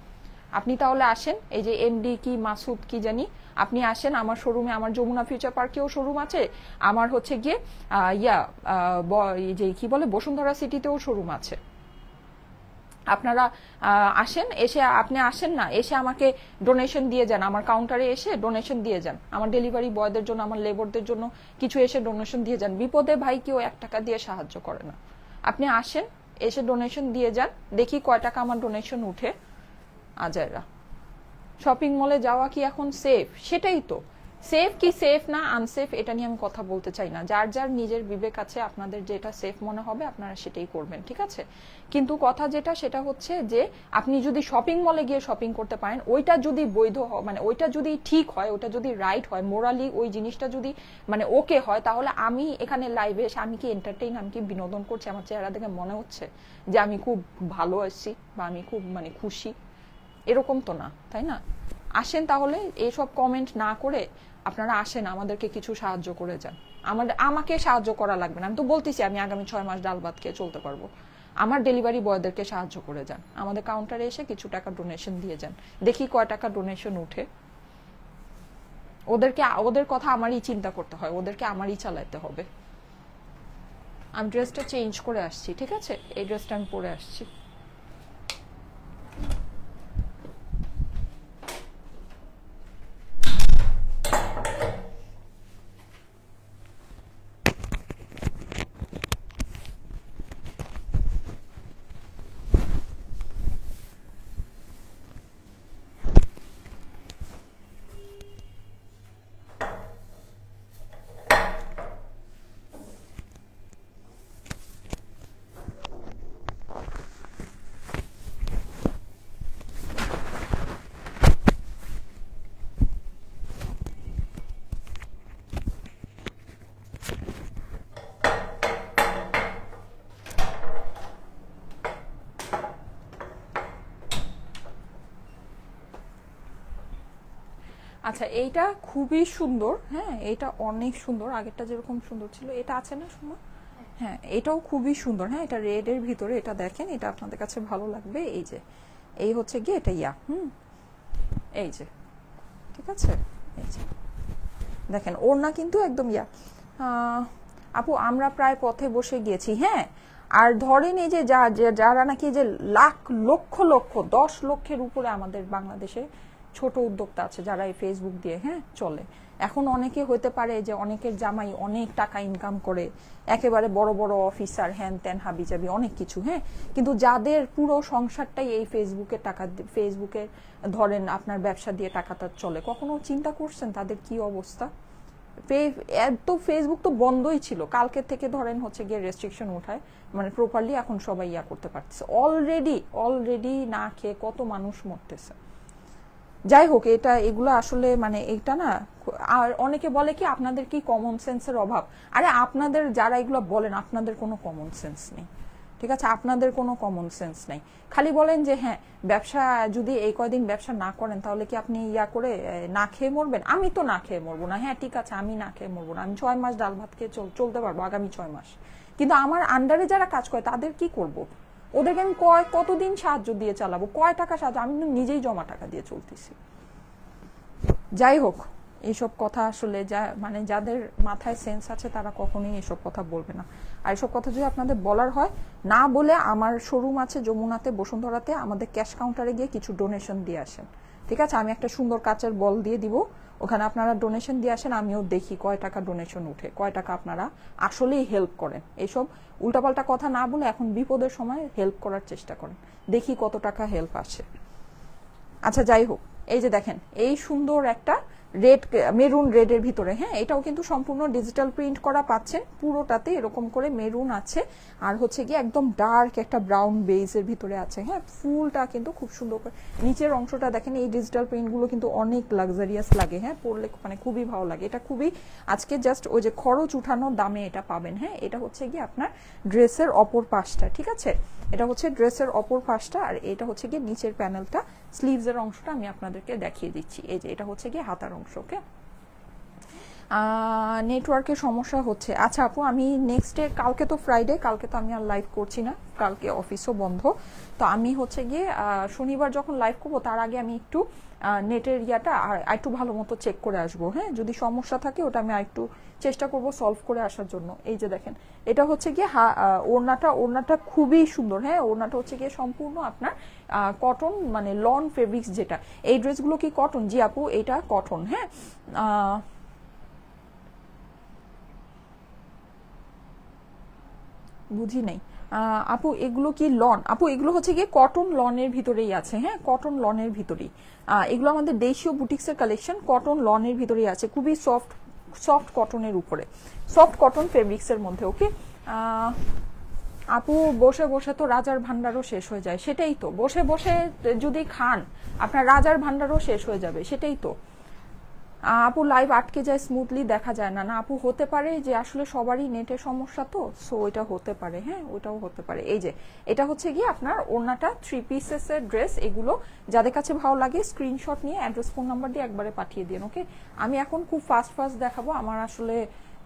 আপনি তাহলে আসেন, এই যে এমডি কি মাসুদ কি জানি, আপনি আসেন আমার শোরুমে, আমার যমুনা ফিউচার পার্কেও শোরুম আছে, আমার হচ্ছে গিয়ে যে কি বলে বসুন্ধরা সিটিতেও শোরুম আছে। আপনারা আসেন, আপনি আসেন না, এসে আমাকে ডোনেশন দিয়ে যান, আমার কাউন্টারে এসে ডোনেশন দিয়ে যান, আমার ডেলিভারি বয়দের জন্য, আমার লেবারদের জন্য কিছু এসে ডোনেশন দিয়ে যান। বিপদে ভাই কেউ 1 টাকা দিয়ে সাহায্য করে না। আপনি আসেন, এসে ডোনেশন দিয়ে যান, দেখি কয় টাকা আমার ডোনেশন উঠে। আজাইরা, শপিং মলে যাওয়া কি এখন সেফ? সেটাই তো, সেফ কি সেফ না আনসেফ এটা নিয়ে আমি কথা বলতে চাই না। যার যার নিজের বিবেক আছে, আপনাদের যেটা সেফ মনে হবে আপনারা সেটাই করবেন, ঠিক আছে? কিন্তু কথা সেটা হচ্ছে যে আপনি যদি শপিং মলে গিয়ে শপিং করতে পারেন, ওইটা যদি বৈধ হয়, মানে ওইটা যদি ঠিক হয়, ওইটা যদি রাইট হয়, মোরালি ওই জিনিসটা যদি মানে ওকে হয়, তাহলে আমি এখানে লাইভে এসে আমি কি এন্টারটেইন, আমি কি বিনোদন করছি? আমার চেহারা দেখে মনে হচ্ছে যে আমি খুব ভালো আছি বা আমি খুব মানে খুশি? এরকম তো না, তাই না? আসেন তাহলে, এইসব কমেন্ট না করে আপনারা আসেন, আমাদেরকে কিছু সাহায্য করে যান। আমাকে সাহায্য করা লাগবে না, আমি তো বলতেছি আমি আগামী 6 মাস ডাল ভাত খেয়ে চলতে পারবো। আমার ডেলিভারি বয়দেরকে সাহায্য করে যান, আমাদের কাউন্টারে এসে কিছু টাকা ডোনেশন দিয়ে যান, দেখি কয় টাকা ডোনেশন উঠে। ওদের কথা আমারই চিন্তা করতে হয়, ওদেরকে আমারই চালাতে হবে। আমি ড্রেসটা চেঞ্জ করে আসছি, ঠিক আছে? এই ড্রেসটা আমি পরে আসছি। আচ্ছা, এইটা খুবই সুন্দর, হ্যাঁ, এটা অনেক সুন্দর, আগেরটা যেরকম সুন্দর ছিল, এটা আছে না সুন্দর? হ্যাঁ, এটাও খুবই সুন্দর, হ্যাঁ, এটা রেড এর ভিতরে, এটা দেখেন, এটা আপনাদের কাছে ভালো লাগবে। এই যে এই হচ্ছে গিয়ে এটা এই যে, ঠিক আছে, এই যে দেখেন ওড়না কিন্তু একদম আপু আমরা প্রায় পথে বসে গিয়েছি, হ্যাঁ। আর ধরেন এই যে যারা নাকি যে লক্ষ 10 লক্ষের উপরে আমাদের বাংলাদেশে ছোট উদ্যোক্তা আছে যারা এই ফেসবুক দিয়ে হ্যাঁ চলে। এখন অনেকে হতে পারে যে অনেকের জামাই অনেক টাকা ইনকাম করে, একেবারে বড় বড় অফিসার, হ্যান ত্যান হাবিজাবি অনেক কিছু, হ্যাঁ, কিন্তু যাদের পুরো সংসারটাই এই ফেসবুকে ধরেন আপনার ব্যবসা দিয়ে টাকাটা চলে, কখনো চিন্তা করছেন তাদের কি অবস্থা? তো ফেসবুক তো বন্ধই ছিল, কালকে থেকে ধরেন হচ্ছে গিয়ে রেস্ট্রিকশন উঠায়, মানে প্রপারলি এখন সবাই করতে পারতেছে। অলরেডি না খেয়ে কত মানুষ মরতেছে। যাই হোক, এগুলো আসলে মানে এটা না, আর অনেকে বলে কি আপনাদের কি কমন সেন্সের অভাব? আরে আপনাদের যারা এগুলো বলেন আপনাদের কোনো কমন সেন্স নেই, ঠিক আছে? আপনাদের কোনো কমন সেন্স নেই, খালি বলেন যে হ্যাঁ ব্যবসা যদি এই কয়দিন ব্যবসা না করেন তাহলে কি আপনি করে না খেয়ে মরবেন? আমি তো না খেয়ে মরবো না, হ্যাঁ ঠিক আছে আমি না খেয়ে মরবো না, আমি 6 মাস ডাল ভাত খেয়ে চলতে পারবো আগামী 6 মাস, কিন্তু আমার আন্ডারে যারা কাজ করে তাদের কি করব? ওদেরকে আমি কতদিন সাহায্য দিয়ে চালাবো? কয় টাকা সাহায্য? আমি নিজেই জমা টাকা দিয়ে চলতেছি। যাই হোক, এইসব কথা আসলে মানে যাদের মাথায় সেন্স আছে তারা কখনোই এসব কথা বলবে না। আর এসব কথা যদি আপনাদের বলার হয়, না বলে আমার শোরুম আছে যমুনাতে, বসুন্ধরাতে, আমাদের ক্যাশ কাউন্টারে গিয়ে কিছু ডোনেশন দিয়ে আসেন, ঠিক আছে? আমি একটা সুন্দর কাচের বল দিয়ে দিব, ওখানে আপনারা ডোনেশন দিয়ে আসেন, আমিও দেখি কয় টাকা ডোনেশন উঠে, কয় টাকা আপনারা আসলেই হেল্প করেন। এইসব উল্টাপাল্টা কথা না বলে এখন বিপদের সময় হেল্প করার চেষ্টা করেন, দেখি কত টাকা হেল্প আসে। আচ্ছা যাই হোক, এই যে দেখেন এই সুন্দর একটা রেড, মেরুন রেডের ভিতরে, হ্যাঁ এটাও কিন্তু সম্পূর্ণ ডিজিটাল প্রিন্ট করা পাচ্ছেন, পুরোটাতে এরকম করে মেরুন আছে, আর হচ্ছে কি একদম ডার্ক একটা ব্রাউন বেজের ভিতরে আছে, হ্যাঁ ফুলটা কিন্তু খুব সুন্দর করে, নিচের অংশটা দেখেন, এই ডিজিটাল প্রিন্টগুলো কিন্তু অনেক লাক্সারিয়াস লাগে, হ্যাঁ পরলে মানে খুবই ভালো লাগে। এটা খুবই আজকে জাস্ট ওই যে খরচ উঠানোর দামে এটা পাবেন, হ্যাঁ এটা হচ্ছে কি আপনার ড্রেসের অপর পাশটা, ঠিক আছে? এটা হচ্ছে ড্রেসের অপর পাশটা, আর এটা হচ্ছে কি নিচের প্যানেলটা, স্লিভসের অংশটা আমি আপনাদেরকে দেখিয়ে দিচ্ছি। এই যে এটা হচ্ছে কি হাতার অংশ। ওকে, নেটওয়ার্কের সমস্যা হচ্ছে। আচ্ছা আপু, আমি নেক্সট ডে, কালকে তো ফ্রাইডে, কালকে তো আমি আর লাইভ করছি না, কালকে অফিসও বন্ধ, তো আমি হচ্ছে গিয়ে শনিবার যখন লাইভ করবো তার আগে আমি একটু নেটের ইয়াটা আর একটু ভালো মতো চেক করে আসবো, হ্যাঁ যদি সমস্যা থাকে ওটা আমি আরেকটু চেষ্টা করব সলভ করে আসার জন্য। এই যে দেখেন এটা হচ্ছে গিয়ে ওড়নাটা খুবই সুন্দর, হ্যাঁ ওড়নাটা হচ্ছে গিয়ে সম্পূর্ণ আপনার কটন, মানে লন ফেব্রিক্স যেটা। এই ড্রেসগুলো কি কটন? জি আপু এটা কটন, হ্যাঁ বুঝি নাই আপু, এগুলো কি লন? আপু এগুলো হচ্ছে গিয়ে কটন লনের ভিতরেই আছে, হ্যাঁ কটন লনের ভিতরেই, এগুলো আমাদের দেশীয় বুটিক্সের কালেকশন, কটন লনের ভিতরেই আছে, খুবই সফট সফট কটনের উপরে, সফট কটন ফেব্রিক্সের মধ্যে। ওকে আপু, বসে বসে তো রাজার ভান্ডারও শেষ হয়ে যায়, সেটাই তো, বসে বসে যদি খান আপনার রাজার ভান্ডারও শেষ হয়ে যাবে, সেটাই তো। আপু লাইভ আটকে যায়, স্মুথলি দেখা যায় না। না আপু, হতে পারে যে আসলে সবারই নেটের সমস্যা, তো সো ওইটা হতে পারে, হ্যাঁ ওইটাও হতে পারে। এই যে এটা হচ্ছে গিয়ে আপনার ওড়নাটা 3 পিসেসের ড্রেস, এগুলো যাদের কাছে ভালো লাগে স্ক্রিনশট নিয়ে অ্যাড্রেস ফোন নাম্বার দিয়ে একবারে পাঠিয়ে দিন। ওকে, আমি এখন খুব ফাস্ট ফাস্ট দেখাবো, আমার আসলে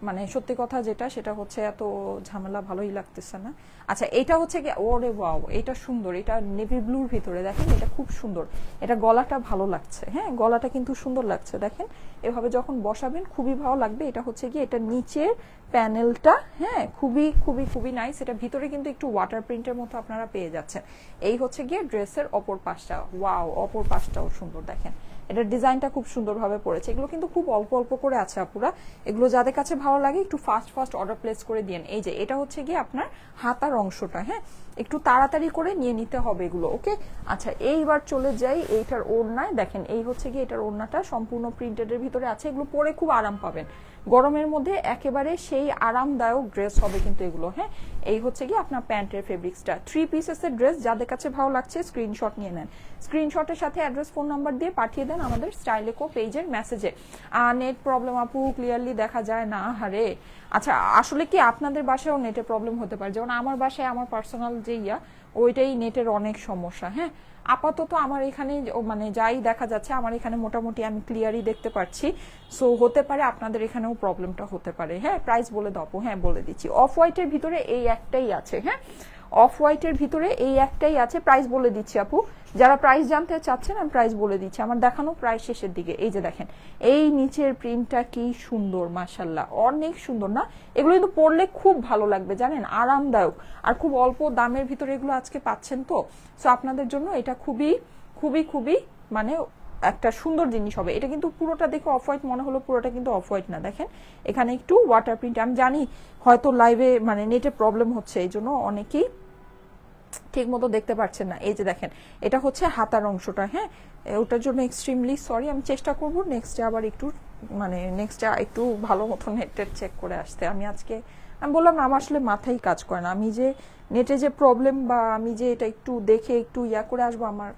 মানে সত্যি কথা যেটা সেটা হচ্ছে এত ঝামেলা ভালোই লাগতেছে না। আচ্ছা এটা হচ্ছে কি, ওরে ওয়াও এটা সুন্দর, এটা নেভি ব্লুর ভিতরে দেখেন, এটা খুব সুন্দর, এটা গলাটা ভালো লাগছে, হ্যাঁ গলাটা কিন্তু সুন্দর লাগছে, দেখেন এভাবে যখন বসাবেন খুবই ভালো লাগবে। এটা হচ্ছে কি এটা নিচের প্যানেলটা, হ্যাঁ খুবই খুবই খুবই নাইস, এটা ভিতরে কিন্তু একটু ওয়াটার প্রিন্টের মতো আপনারা পেয়ে যাচ্ছেন। এই হচ্ছে গিয়ে ড্রেসের অপর পাশটা, ওয়াও অপর পাশটাও সুন্দর, দেখেন এটার ডিজাইনটা খুব সুন্দরভাবে পড়েছে। এগুলো কিন্তু খুব অল্প অল্প করে আছে আপুরা, এগুলো যাদের কাছে ভালো লাগে একটু ফাস্ট ফাস্ট অর্ডার প্লেস করে দিন। এই যে এটা হচ্ছে গিয়ে আপনার হাতার অংশটা, হ্যাঁ একটু তাড়াতাড়ি করে নিয়ে নিতে হবে এগুলো। ওকে আচ্ছা, এইবার চলে যাই এইটার ওড়নায়, দেখেন এই হচ্ছে গিয়ে এটার ওড়নাটা সম্পূর্ণ প্রিন্টেডের ভিতরে আছে, এগুলো পরে খুব আরাম পাবেন গরমের মধ্যে, একেবারে সেই আরামদায়ক ড্রেস হবে কিন্তু এগুলো, হ্যাঁ এই হচ্ছে গিয়ে আপনার প্যান্টের ফেব্রিক্সটা, 3 পিসেসের ড্রেস, যাদের কাছে ভালো লাগছে স্ক্রিনশট নিয়ে নেন, স্ক্রিনশটের সাথে অ্যাড্রেস ফোন নাম্বার দিয়ে পাঠিয়ে দেন আমাদের স্টাইলেকো পেজের মেসেজে। নেট প্রবলেম আপু, ক্লিয়ারলি দেখা যায় না, হারে আচ্ছা আসলে কি আপনাদের বাসায়ও নেটের প্রবলেম হতে পারে? যেমন আমার বাসায় আমার পার্সোনাল যে ওইটাই নেটের অনেক সমস্যা, হ্যাঁ আপাতত আমার এখানে মানে যাই দেখা যাচ্ছে আমার এখানে মোটামুটি আমি ক্লিয়ারই দেখতে পাচ্ছি, সো হতে পারে আপনাদের এখানেও প্রবলেমটা হতে পারে। হ্যাঁ প্রাইস বলে দাও, হ্যাঁ বলে দিচ্ছি, অফ হোয়াইটের ভিতরে এই একটাই আছে, হ্যাঁ অফ হোয়াইটের ভিতরে এই একটাই আছে, প্রাইস বলে দিচ্ছি আপু, যারা প্রাইস জানতে চাচ্ছেন আমি প্রাইস বলে দিচ্ছি, আমার দেখানো প্রাইস শেষের দিকে। এই যে দেখেন এই নিচের প্রিন্টটা কি সুন্দর, মাশাল্লাহ অনেক সুন্দর না? এগুলো কিন্তু পরলে খুব ভালো লাগবে জানেন, আরামদায়ক, আর খুব অল্প দামের ভিতরে এগুলো আজকে পাচ্ছেন, তো সো আপনাদের জন্য এটা খুবই খুবই খুবই মানে একটা সুন্দর জিনিস হবে। এটা কিন্তু পুরোটা দেখে অফ হোয়াইট মনে হলো, পুরোটা কিন্তু অফ হোয়াইট না, দেখেন এখানে একটু ওয়াটার প্রিন্ট, আমি জানি হয়তো লাইভে মানে নেটে প্রবলেম হচ্ছে এই জন্য অনেকেই ঠিক মতো দেখতে পাচ্ছেন না। এই যে দেখেন এটা হচ্ছে হাতার অংশটা, হ্যাঁ ওটার জন্য এক্সট্রিমলি সরি, আমি চেষ্টা করব নেক্সটে আবার একটু মানে নেক্সটে একটু ভালো মতো নেটের চেক করে আসতে। আমি বললাম না আমার আসলে মাথায় কাজ করে না, আমি যে নেটে যে প্রবলেম বা আমি যে এটা একটু দেখে একটু ইয়া করে আসবো, আমার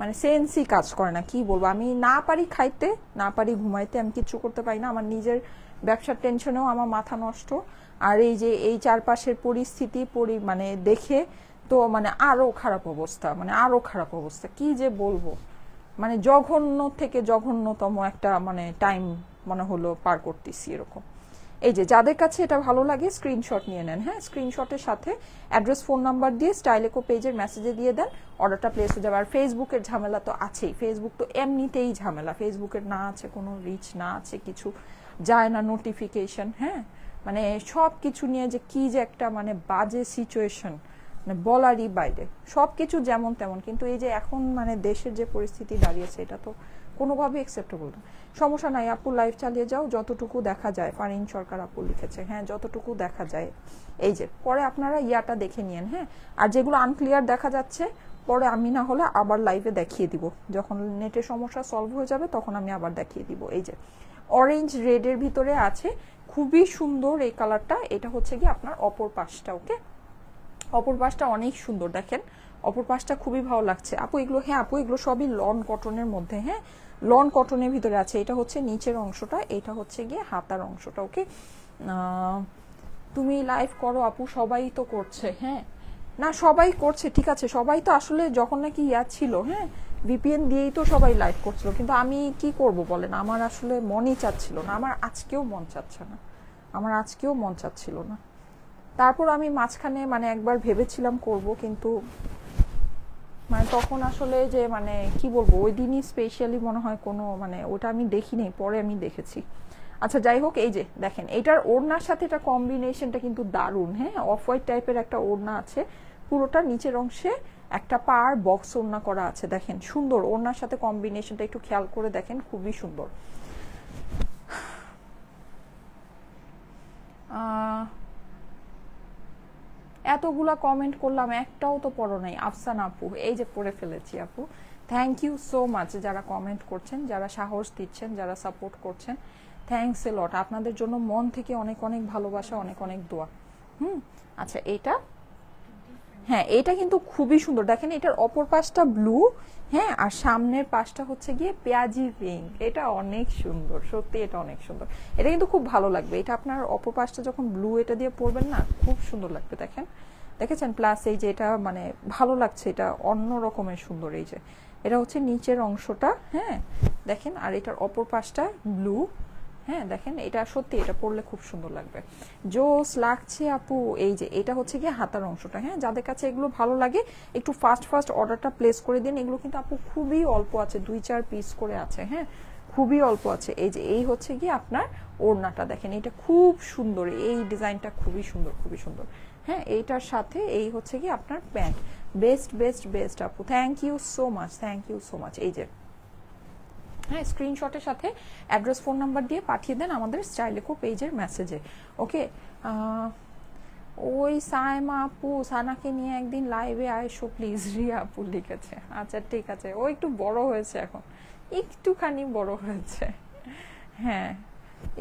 মানে সেন্সই কাজ করে না, কি বলবো, আমি না পারি খাইতে, না পারি ঘুমাইতে, আমি কিচ্ছু করতে পারি না, আমার নিজের ব্যবসার টেনশনেও আমার মাথা নষ্ট, আর এই যে এই চারপাশের পরিস্থিতি মানে দেখে তো মানে আরো খারাপ অবস্থা, মানে আরো খারাপ অবস্থা, কি যে বলবো, মানে জঘন্য থেকে জঘন্যতম একটা মানে টাইম মনে হলো পার করতেছি এরকম। এই যে যাদের কাছে এটা ভালো লাগে স্ক্রিনশট নিয়ে নেন, হ্যাঁ স্ক্রিনশটের সাথে অ্যাড্রেস ফোন নাম্বার দিয়ে স্টাইলেকো পেজের মেসেজে দিয়ে দেন, অর্ডারটা প্লেস হয়ে যাবে। আর ফেসবুকের ঝামেলা তো আছেই, ফেসবুক তো এমনিতেই ঝামেলা, ফেসবুকের না আছে কোনো রিচ, না আছে কিছু, যায় না নোটিফিকেশন, হ্যাঁ মানে সব কিছু নিয়ে যে কি যে একটা মানে বাজে সিচুয়েশন, মানে বলারই বাইরে, সব কিছু যেমন তেমন। কিন্তু এই যে এখন মানে দেশের যে পরিস্থিতি দাঁড়িয়েছে এটা তো কোনোভাবে অ্যাকসেপ্টেবল না। সমস্যা নাই আপু, লাইভ চালিয়ে যাও, যতটুকু দেখা যায়। ফারিন সরকার আপু লিখেছে, হ্যাঁ যতটুকু দেখা যায়। এই যে পরে আপনারা ইয়াটা দেখে নিয়েন, হ্যাঁ আর যেগুলো আনক্লিয়ার দেখা যাচ্ছে পরে আমি না হলে আবার লাইভে দেখিয়ে দিব, যখন নেটের সমস্যা সলভ হয়ে যাবে তখন আমি আবার দেখিয়ে দিব। এই যে অরেঞ্জ রেডের ভিতরে আছে, খুবই সুন্দর এই কালারটা। এটা হচ্ছে কি আপনার অপর পাশটা, ওকে অপর পাশটা অনেক সুন্দর, দেখেন অপর পাশটা খুবই ভালো লাগছে আপু এগুলো। হ্যাঁ আপু এগুলো সবই লন কটনের মধ্যে, হ্যাঁ লন কটনের ভিতরে আছে। এটা হচ্ছে নিচের অংশটা, এটা হচ্ছে গিয়ে হাতার অংশটা, ওকে। তুমি লাইভ করো আপু, সবাই তো করছে, হ্যাঁ না সবাই করছে ঠিক আছে, সবাই তো আসলে যখন নাকি ইয়া ছিল, হ্যাঁ ভিপিএন দিয়েই তো সবাই লাইভ করছিল, কিন্তু আমি কি করব বলেন, আমার আসলে মনই চাচ্ছিল না, আমার আজকেও মন চাচ্ছে না, আমার আজকেও মন চাচ্ছিল না। তারপর আমি মাঝখানে মানে একবার ভেবেছিলাম করব, কিন্তু মানে তখন আসলে যে মানে কি বলবো ওই দিনই স্পেশালি মনে হয় কোনো মানে ওটা আমি দেখিনি, পরে আমি দেখেছি। আচ্ছা যাই হোক, এই যে দেখেন এটার ওড়নার সাথে এটা কম্বিনেশনটা কিন্তু দারুণ, হ্যাঁ অফ হোয়াইট টাইপের একটা ওড়না আছে, পুরোটা নিচের অংশে একটা পার বক্স ওড়না করা আছে, দেখেন সুন্দর ওড়নার সাথে কম্বিনেশনটা একটু খেয়াল করে দেখেন, খুবই সুন্দর। এতগুলা কমেন্ট করলাম একটাও তো পড়ো নাই আফসান আপু, এই যে পড়ে ফেলেছি আপু। থ্যাংক ইউ সো মাচ যারা কমেন্ট করছেন, যারা সাহস দিচ্ছেন, যারা সাপোর্ট করছেন, থ্যাংকস এ লট, আপনাদের জন্য মন থেকে অনেক অনেক ভালোবাসা, অনেক অনেক দোয়া। আচ্ছা এইটা, হ্যাঁ এটা কিন্তু খুবই সুন্দর, দেখেন এটার অপর পাশটা ব্লু, হ্যাঁ আর সামনের পাশটা হচ্ছে গিয়ে পেঁয়াজি পিঙ্ক, এটা অনেক সুন্দর, সত্যি এটা অনেক সুন্দর, এটা কিন্তু খুব ভালো লাগবে। এটা আপনার অপর পাশটা যখন ব্লু এটা দিয়ে পরবেন না খুব সুন্দর লাগবে, দেখেন দেখেছেন। প্লাস এই যে এটা মানে ভালো লাগছে, এটা অন্য রকমের সুন্দর। এই যে এটা হচ্ছে নিচের অংশটা, হ্যাঁ দেখেন, আর এটার অপর পাশটা ব্লু, হ্যাঁ দেখেন এটা সত্যি এটা পরলে খুব সুন্দর লাগবে, জোস লাগছে আপু। এই যে এটা হচ্ছে গিয়ে হাতার অংশটা, হ্যাঁ যাদের কাছে এগুলো ভালো লাগে একটু ফাস্ট ফাস্ট অর্ডারটা প্লেস করে দিন। এগুলো কিন্তু আপু খুবই অল্প আছে, 2-4 পিস করে আছে, হ্যাঁ খুবই অল্প আছে। এই যে এই হচ্ছে গিয়ে আপনার ওড়নাটা, দেখেন এটা খুব সুন্দর, এই ডিজাইনটা খুবই সুন্দর, খুবই সুন্দর, হ্যাঁ এইটার সাথে এই হচ্ছে গিয়ে আপনার প্যান্ট, বেস্ট বেস্ট বেস্ট আপু, thank you so much, thank you so much. এই যে হ্যাঁ স্ক্রিনশটের সাথে অ্যাড্রেস ফোন নাম্বার দিয়ে পাঠিয়ে দেন আমাদের স্টাইলেকো পেজের মেসেজে, ওকে। ওই সাইমা আপু সানাকে নিয়ে একদিন লাইভে আইসো প্লিজ, রিয়া আপু লিখেছে। আচ্ছা ঠিক আছে, ও একটু বড় হয়েছে এখন, একটুখানি বড় হয়েছে, হ্যাঁ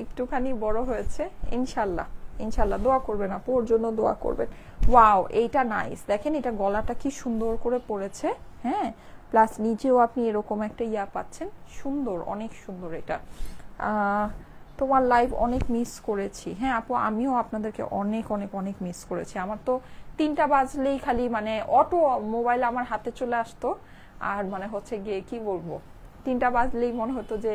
একটুখানি বড় হয়েছে, ইনশাল্লাহ ইনশাল্লাহ দোয়া করবেন আপু, ওর জন্য দোয়া করবেন। ওয়াও এইটা নাইস, দেখেন এটা গলাটা কি সুন্দর করে পড়েছে, হ্যাঁ প্লাস নিচেও আপনি এরকম একটা ইয়া পাচ্ছেন, সুন্দর অনেক সুন্দর এটা। তোমার লাইভ অনেক মিস করেছি, হ্যাঁ আপু আমিও আপনাদেরকে অনেক অনেক অনেক মিস করেছি। আমার তো 3টা বাজলেই খালি মানে অটো মোবাইল আমার হাতে চলে আসতো, আর মানে হচ্ছে গিয়ে কি বলবো 3টা বাজলেই মনে হতো যে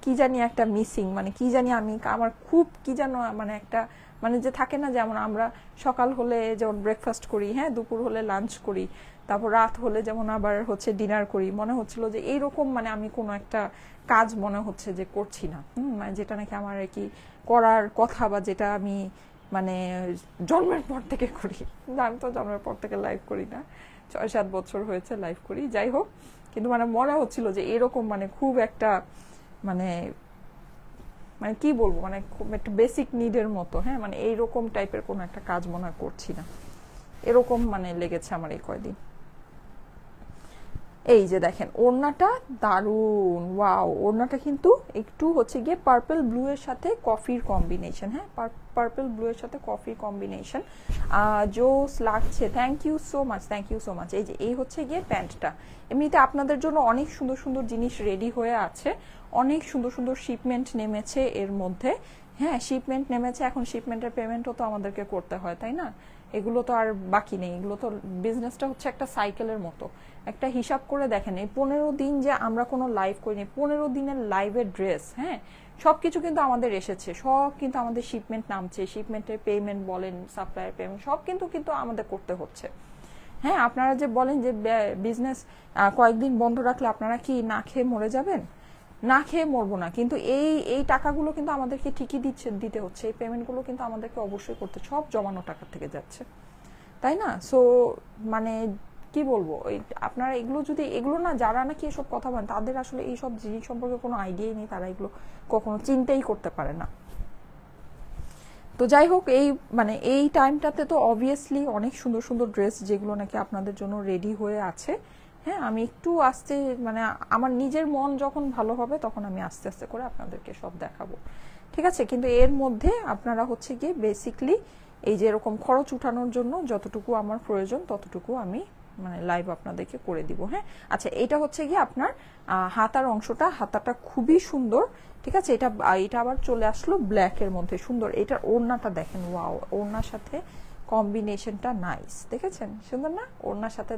কি জানি একটা মিসিং, মানে কি জানি আমি আমার খুব কি জানো মানে একটা মানে যে থাকে না, যেমন আমরা সকাল হলে যেমন ব্রেকফাস্ট করি, হ্যাঁ দুপুর হলে লাঞ্চ করি, তারপর রাত হলে যেমন আবার হচ্ছে ডিনার করি, মনে হচ্ছিল যে এইরকম মানে আমি কোনো একটা কাজ মনে হচ্ছে যে করছি না, মানে যেটা নাকি আমার আর কি করার কথা, বা যেটা আমি মানে জন্মের পর থেকে করি। আমি তো জন্মের পর থেকে লাইভ করি না, 6-7 বছর হয়েছে লাইভ করি, যাই হোক কিন্তু মানে মনে হচ্ছিল যে এরকম মানে খুব একটা মানে মানে কি বলবো মানে খুব একটা বেসিক নিডের মতো, হ্যাঁ মানে এইরকম টাইপের কোনো একটা কাজ মনে হয় করছি না, এরকম মানে লেগেছে আমার এই কয়দিন। এই যে দেখেন ওড়নাটা দারুন, ওয়াও ওড়নাটা কিন্তু একটু হচ্ছে গিয়ে পার্পল ব্লু এর সাথে কফির কম্বিনেশন, হ্যাঁ পার্পল ব্লু এর সাথে কফির কম্বিনেশন, জোস লাগছে, thank you so much, thank you so much. এই যে এই হচ্ছে গিয়ে প্যান্টটা, এমনিতে আপনাদের জন্য অনেক সুন্দর সুন্দর জিনিস রেডি হয়ে আছে, অনেক সুন্দর সুন্দর শিপমেন্ট নেমেছে এর মধ্যে, হ্যাঁ শিপমেন্ট নেমেছে, এখন শিপমেন্টের পেমেন্টও তো আমাদেরকে করতে হয় তাই না, এগুলো তো আর বাকি নেই, এগুলো তো বিজনেসটা হচ্ছে একটা সাইকেলের মতো। একটা হিসাব করে দেখেন, এই 15 দিন যে আমরা কোনো লাইভ করিনি, 15 দিনের লাইভের ড্রেস, হ্যাঁ সব কিছু কিন্তু আমাদের এসেছে, সব কিন্তু আমাদের শিপমেন্ট নামছে, শিপমেন্টের পেমেন্ট বলেন, সাপ্লায়ার পেমেন্ট সব কিন্তু আমাদের করতে হচ্ছে। হ্যাঁ, আপনারা যে বলেন যে বিজনেস কয়েকদিন বন্ধ রাখলে আপনারা কি না খেয়ে মরে যাবেন, না খেয়ে মরবো না, কিন্তু এই টাকাগুলো কিন্তু আমাদেরকে ঠিকই দিতে হচ্ছে, এই পেমেন্টগুলো কিন্তু আমাদেরকে অবশ্যই করতে, সব জমানো টাকা থেকে যাচ্ছে, তাই না? সো মানে কি বলবো, আপনারা এগুলো না, যারা নাকি এসব কথা বলেন তাদের আসলে এইসব জিনিস সম্পর্কে কোনো আইডিয়াই নেই, তারা এগুলো কখনো চিন্তাই করতে পারে না। তো যাই হোক, এই টাইমটাতে তো অবভিয়াসলি অনেক সুন্দর সুন্দর ড্রেস যেগুলো নাকি আপনাদের জন্য রেডি হয়ে আছে। হ্যাঁ, আমি একটু আস্তে আমার নিজের মন যখন ভালো হবে তখন আমি আস্তে আস্তে করে আপনাদেরকে সব দেখাবো, ঠিক আছে? কিন্তু এর মধ্যে আপনারা হচ্ছে গিয়ে বেসিকলি এই যে এরকম খরচ উঠানোর জন্য যতটুকু আমার প্রয়োজন ততটুকু আমি লাইভ আপনাদেরকে করে দিব। হ্যাঁ, আচ্ছা, এটা হচ্ছে গিয়ে আপনার হাতার অংশটা, হাতাটা খুবই সুন্দর, ঠিক আছে? এটা আবার চলে আসলো ব্ল্যাকের মধ্যে, সুন্দর। এটার ওড়নাটা দেখেন, ওয়াও, ওড়নার সাথে কম্বিনেশনটা নাইস, দেখেছেন সুন্দর না? ওড়নার সাথে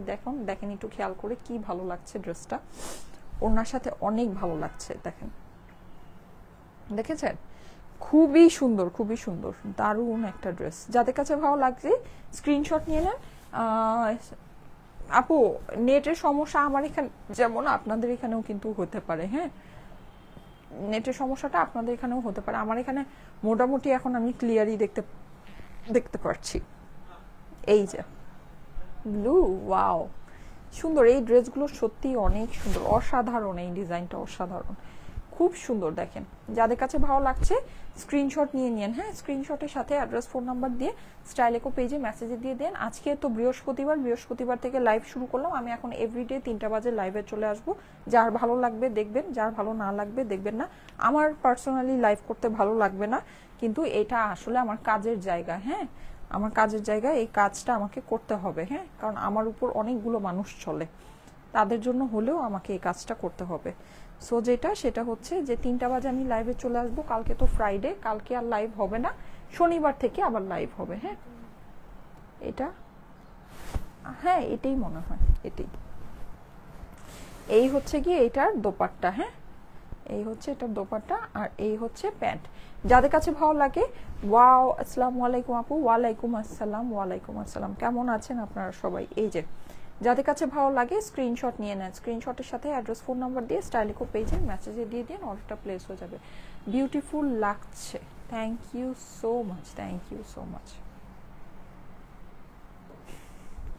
দেখেন একটু খেয়াল করে কি ভালো লাগছে ড্রেসটা, ওড়নার সাথে অনেক ভালো লাগছে, দেখেছেন? খুবই সুন্দর, খুবই সুন্দর, দারুণ একটা ড্রেস। যাদের কাছে ভালো লাগছে স্ক্রিনশট নিয়ে নেন। আপু, নেটের সমস্যা আমার এখানে যেমন আপনাদের এখানেও কিন্তু হতে পারে। হ্যাঁ, নেটের সমস্যাটা আপনাদের এখানেও হতে পারে, আমার এখানে মোটামুটি এখন আমি ক্লিয়ারই দেখতে পাচ্ছি। এই যে ব্লু, ওয়াও সুন্দর, এই ড্রেসগুলো সত্যি অনেক সুন্দর, অসাধারণ, এই ডিজাইনটা অসাধারণ, খুব সুন্দর। দেখেন, যাদের কাছে ভালো লাগছে স্ক্রিনশট নিয়ে নিন। হ্যাঁ, স্ক্রিনশটের সাথে অ্যাড্রেস, ফোন নাম্বার দিয়ে স্টাইলেকো পেজে মেসেজে দিয়ে দেন। আজকে তো বৃহস্পতিবার থেকে লাইভ শুরু করলাম, আমি এখন এভরিডে 3টা বাজে লাইভে চলে আসবো। যার ভালো লাগবে দেখবেন, যার ভালো না লাগবে দেখবেন না। আমার পার্সোনালি লাইভ করতে ভালো লাগবে না, কিন্তু এটা আসলে আমার কাজের জায়গা। হ্যাঁ, আমার কাজের জায়গা, এই কাজটা আমাকে করতে হবে। হ্যাঁ, কারণ আমার উপর অনেকগুলো মানুষ চলে, তাদের জন্য হলেও আমাকে এই কাজটা করতে হবে। সো সেটা হচ্ছে যে 3টা বাজে আমি লাইভে চলে আসবো। কালকে তো ফ্রাইডে, কালকে আর লাইভ হবে না, শনিবার থেকে আবার লাইভ হবে। হ্যাঁ, হ্যাঁ এটাই মনে হয়, এই হচ্ছে গিয়ে এটার দোপাট্টা। হ্যাঁ, এই হচ্ছে এটার দোপাট্টা, আর এই হচ্ছে প্যান্ট। যাদের কাছে ভালো লাগে, ওয়াও, আসসালামু আলাইকুম আপু। ওয়ালাইকুম আসসালাম, কেমন আছেন আপনারা সবাই? এই যে যাদের কাছে ভালো লাগে স্ক্রিনশট নিয়ে নেন, স্ক্রিনশটের সাথে অ্যাড্রেস, ফোন নাম্বার দিয়ে স্টাইলিকো পেজে মেসেজে দিয়ে দিন, অর্ডারটা প্লেস হয়ে যাবে। বিউটিফুল লাগছে, থ্যাংক ইউ সো মাচ।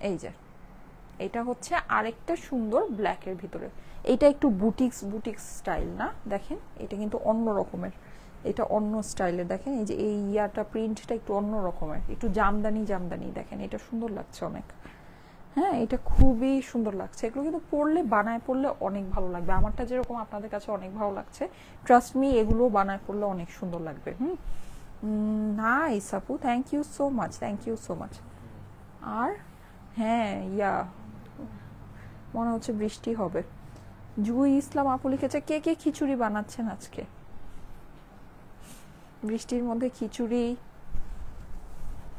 এই যে এটা হচ্ছে আরেকটা সুন্দর ব্ল্যাকের ভিতরে, এটা একটু বুটিক্স স্টাইল না, দেখেন এটা কিন্তু অন্য রকমের, এটা অন্য স্টাইলের। দেখেন এই যে এই প্রিন্টটা একটু অন্য রকমের, একটু জামদানি, দেখেন এটা সুন্দর লাগছে অনেক। হ্যাঁ, এটা খুবই সুন্দর লাগছে, এগুলো কিন্তু বানায় পড়লে অনেক ভালো লাগবে। আমারটা যেরকম আপনাদের কাছে অনেক ভালো লাগছে, ট্রাস্ট মি, এগুলো বানায় পড়লে অনেক সুন্দর লাগবে। নাইস আপু, থ্যাংক ইউ সো মাচ। আর হ্যাঁ, মনে হচ্ছে বৃষ্টি হবে। জুই ইসলাম আপু লিখেছে, কে কে খিচুড়ি বানাচ্ছেন আজকে? বৃষ্টির মধ্যে খিচুড়ি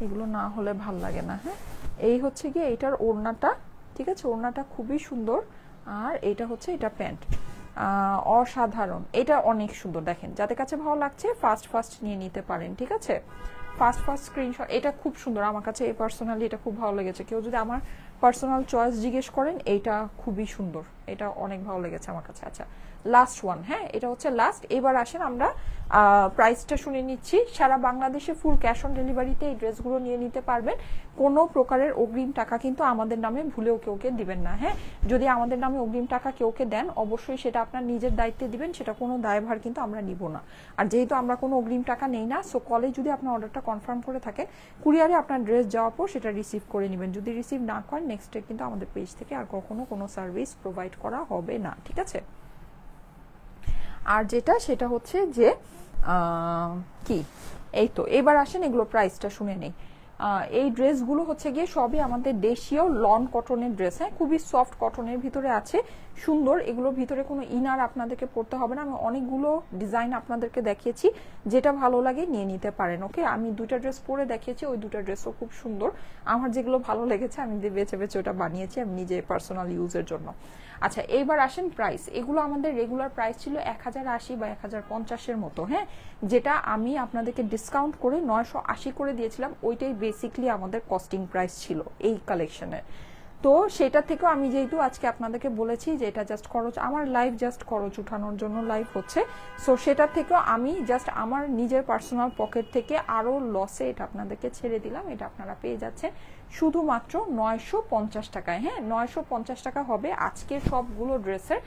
এগুলো না হলে ভাল লাগে না। হ্যাঁ, এই হচ্ছে গিয়ে এটার ওড়নাটা, ঠিক আছে? ওড়নাটা খুবই সুন্দর, আর এটা হচ্ছে এটা প্যান্ট, অসাধারণ, এটা অনেক সুন্দর। দেখেন, যাদের কাছে ভালো লাগছে ফার্স্ট নিয়ে নিতে পারেন, ঠিক আছে? ফার্স্ট স্ক্রিনশট, এটা খুব সুন্দর, আমার কাছে এই পার্সোনালি এটা খুব ভালো লেগেছে। কেউ যদি আমার পার্সোনাল চয়েস জিজ্ঞেস করেন, এইটা খুবই সুন্দর, এটা অনেক ভালো লেগেছে আমার কাছে। আচ্ছা, লাস্ট ওয়ান। হ্যাঁ, এটা হচ্ছে লাস্ট। এবার আসেন আমরা প্রাইসটা শুনে নিচ্ছি। সারা বাংলাদেশে ফুল ক্যাশ অন ডেলিভারিতে এই ড্রেসগুলো নিয়ে নিতে পারবেন। কোনো প্রকারের অগ্রিম টাকা কিন্তু আমাদের নামে ভুলেও কেউকে দিবেন না। হ্যাঁ, যদি আমাদের নামে অগ্রিম টাকা কেউকে দেন, অবশ্যই সেটা আপনার নিজের দায়িত্বে দিবেন, সেটা কোনো দায়ভার কিন্তু আমরা নিব না। আর যেহেতু আমরা কোনো অগ্রিম টাকা নেই না, সো কলে যদি আপনার অর্ডারটা কনফার্ম করে থাকেন, কুরিয়ারে আপনার ড্রেস যাওয়ার পর সেটা রিসিভ করে নেবেন। যদি রিসিভ না করেন, নেক্সট ডে কিন্তু আমাদের পেজ থেকে আর কখনো কোনো সার্ভিস প্রোভাইড করা হবে না, ঠিক আছে? আর সেটা হচ্ছে যে কি, এই তো এবার আসেন এগুলো প্রাইসটা শুনে নেই। এই ড্রেসগুলো হচ্ছে গিয়ে সবই আমাদের দেশীয় লন কটনের ড্রেস, হ্যাঁ, খুবই সফট কটনের ভিতরে আছে, সুন্দর। এগুলোর ভিতরে কোনো ইনার আপনাদেরকে পড়তে হবে না। আমি অনেকগুলো ডিজাইন আপনাদেরকে দেখিয়েছি, যেটা ভালো লাগে নিয়ে নিতে পারেন। ওকে, আমি দুটা ড্রেস পরে দেখিয়েছি, ওই দুটা ড্রেসও খুব সুন্দর। আমার যেগুলো ভালো লেগেছে আমি বেছে বেছে ওটা বানিয়েছি আমি নিজে পার্সোনাল ইউজের জন্য। আচ্ছা, এইবার আসেন প্রাইস। এগুলো আমাদের রেগুলার প্রাইস ছিল 1080 বা 1050-এর মতো, হ্যাঁ, যেটা আমি আপনাদেরকে ডিসকাউন্ট করে 980 করে দিয়েছিলাম। ওইটাই বেসিকলি আমাদের কস্টিং প্রাইস ছিল এই কালেকশনের। তো সেটা থেকেও আমি যেহেতু আজকে আপনাদেরকে বলেছি যে এটা জাস্ট খরচ, আমার লাইভ জাস্ট খরচ উঠানোর জন্য লাইভ হচ্ছে, সো সেটা থেকেও আমি জাস্ট আমার নিজের পার্সোনাল পকেট থেকে আরও লসে এটা আপনাদেরকে ছেড়ে দিলাম। এটা আপনারা পেয়ে যাচ্ছেন শুধুমাত্র 950 টাকায়, হ্যাঁ, 950 টাকা হবে আজকের সবগুলো ড্রেসের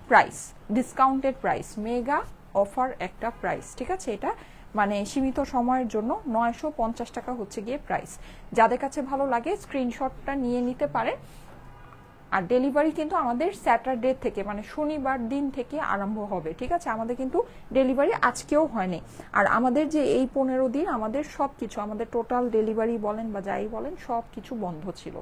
price, discounted price, mega offer একটা প্রাইস, ঠিক আছে। এটা মানে সীমিত সময়ের জন্য 950 টাকা হচ্ছে গিয়ে প্রাইস। যাদের কাছে ভালো লাগে স্ক্রিনশটটা নিয়ে নিতে পারে। আর ডেলিভারি কিন্তু আমাদের স্যাটারডে থেকে মানে শনিবার দিন থেকে আরম্ভ হবে, ঠিক আছে। আমাদের কিন্তু ডেলিভারি আজকেও হয়নি। আর আমাদের যে এই 15 দিন আমাদের সব কিছু, আমাদের টোটাল ডেলিভারি বলেন বা যাই বলেন সব কিছু বন্ধ ছিল।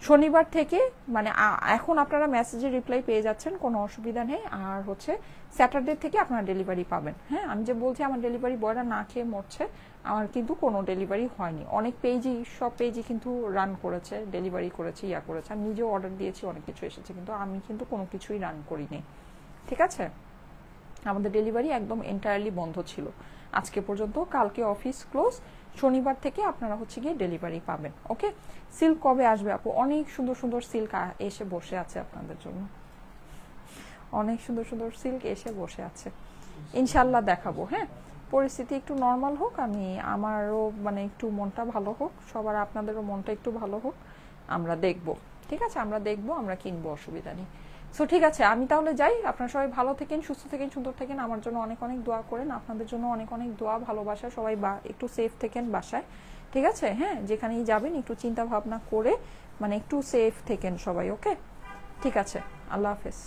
শনিবার থেকে মানে এখন আপনারা মেসেজের রিপ্লাই পেয়ে যাচ্ছেন, কোনো অসুবিধা নেই। আর হচ্ছে স্যাটারডে থেকে আপনারা ডেলিভারি পাবেন, হ্যাঁ। আমি যে বলছি আমার ডেলিভারি বয়রা না খেয়ে মরছে, আমার কিন্তু কোনো ডেলিভারি হয়নি। অনেক পেজই, সব পেজই কিন্তু রান করেছে, ডেলিভারি করেছে, ইয়া করেছে। আমি নিজেও অর্ডার দিয়েছি, অনেক কিছু এসেছে, কিন্তু আমি কিন্তু কোনো কিছুই রান করিনি, ঠিক আছে। আমাদের ডেলিভারি একদম এন্টায়ারলি বন্ধ ছিল আজকে পর্যন্ত। কালকে অফিস ক্লোজ, শনিবার থেকে আপনারা হচ্ছে গিয়ে ডেলিভারি পাবেন। ওকে, সিল্ক কবে আসবে আপু? অনেক সুন্দর সুন্দর সিল্ক এসে বসে আছে আপনাদের জন্য, অনেক সুন্দর সুন্দর সিল্ক এসে বসে আছে, ইনশাল্লাহ দেখাবো। হ্যাঁ, পরিস্থিতি একটু নর্মাল হোক, আমি আমারও মানে একটু মনটা ভালো হোক, সবার আপনাদেরও মনটা একটু ভালো হোক, আমরা দেখব, ঠিক আছে, আমরা দেখবো, আমরা কিনবো, অসুবিধা নেই। সো ঠিক আছে, আমি তাহলে যাই। আপনারা সবাই ভালো থাকেন, সুস্থ থাকেন, সুন্দর থাকেন। আমার জন্য অনেক অনেক দোয়া করেন, আপনাদের জন্য অনেক অনেক দোয়া, ভালোবাসা। সবাই একটু সেফ থাকেন বাসায়, ঠিক আছে। হ্যাঁ, যেখানেই যাবেন একটু চিন্তা ভাবনা করে মানে একটু সেফ থাকেন সবাই। ওকে, ঠিক আছে, আল্লাহ হাফেজ।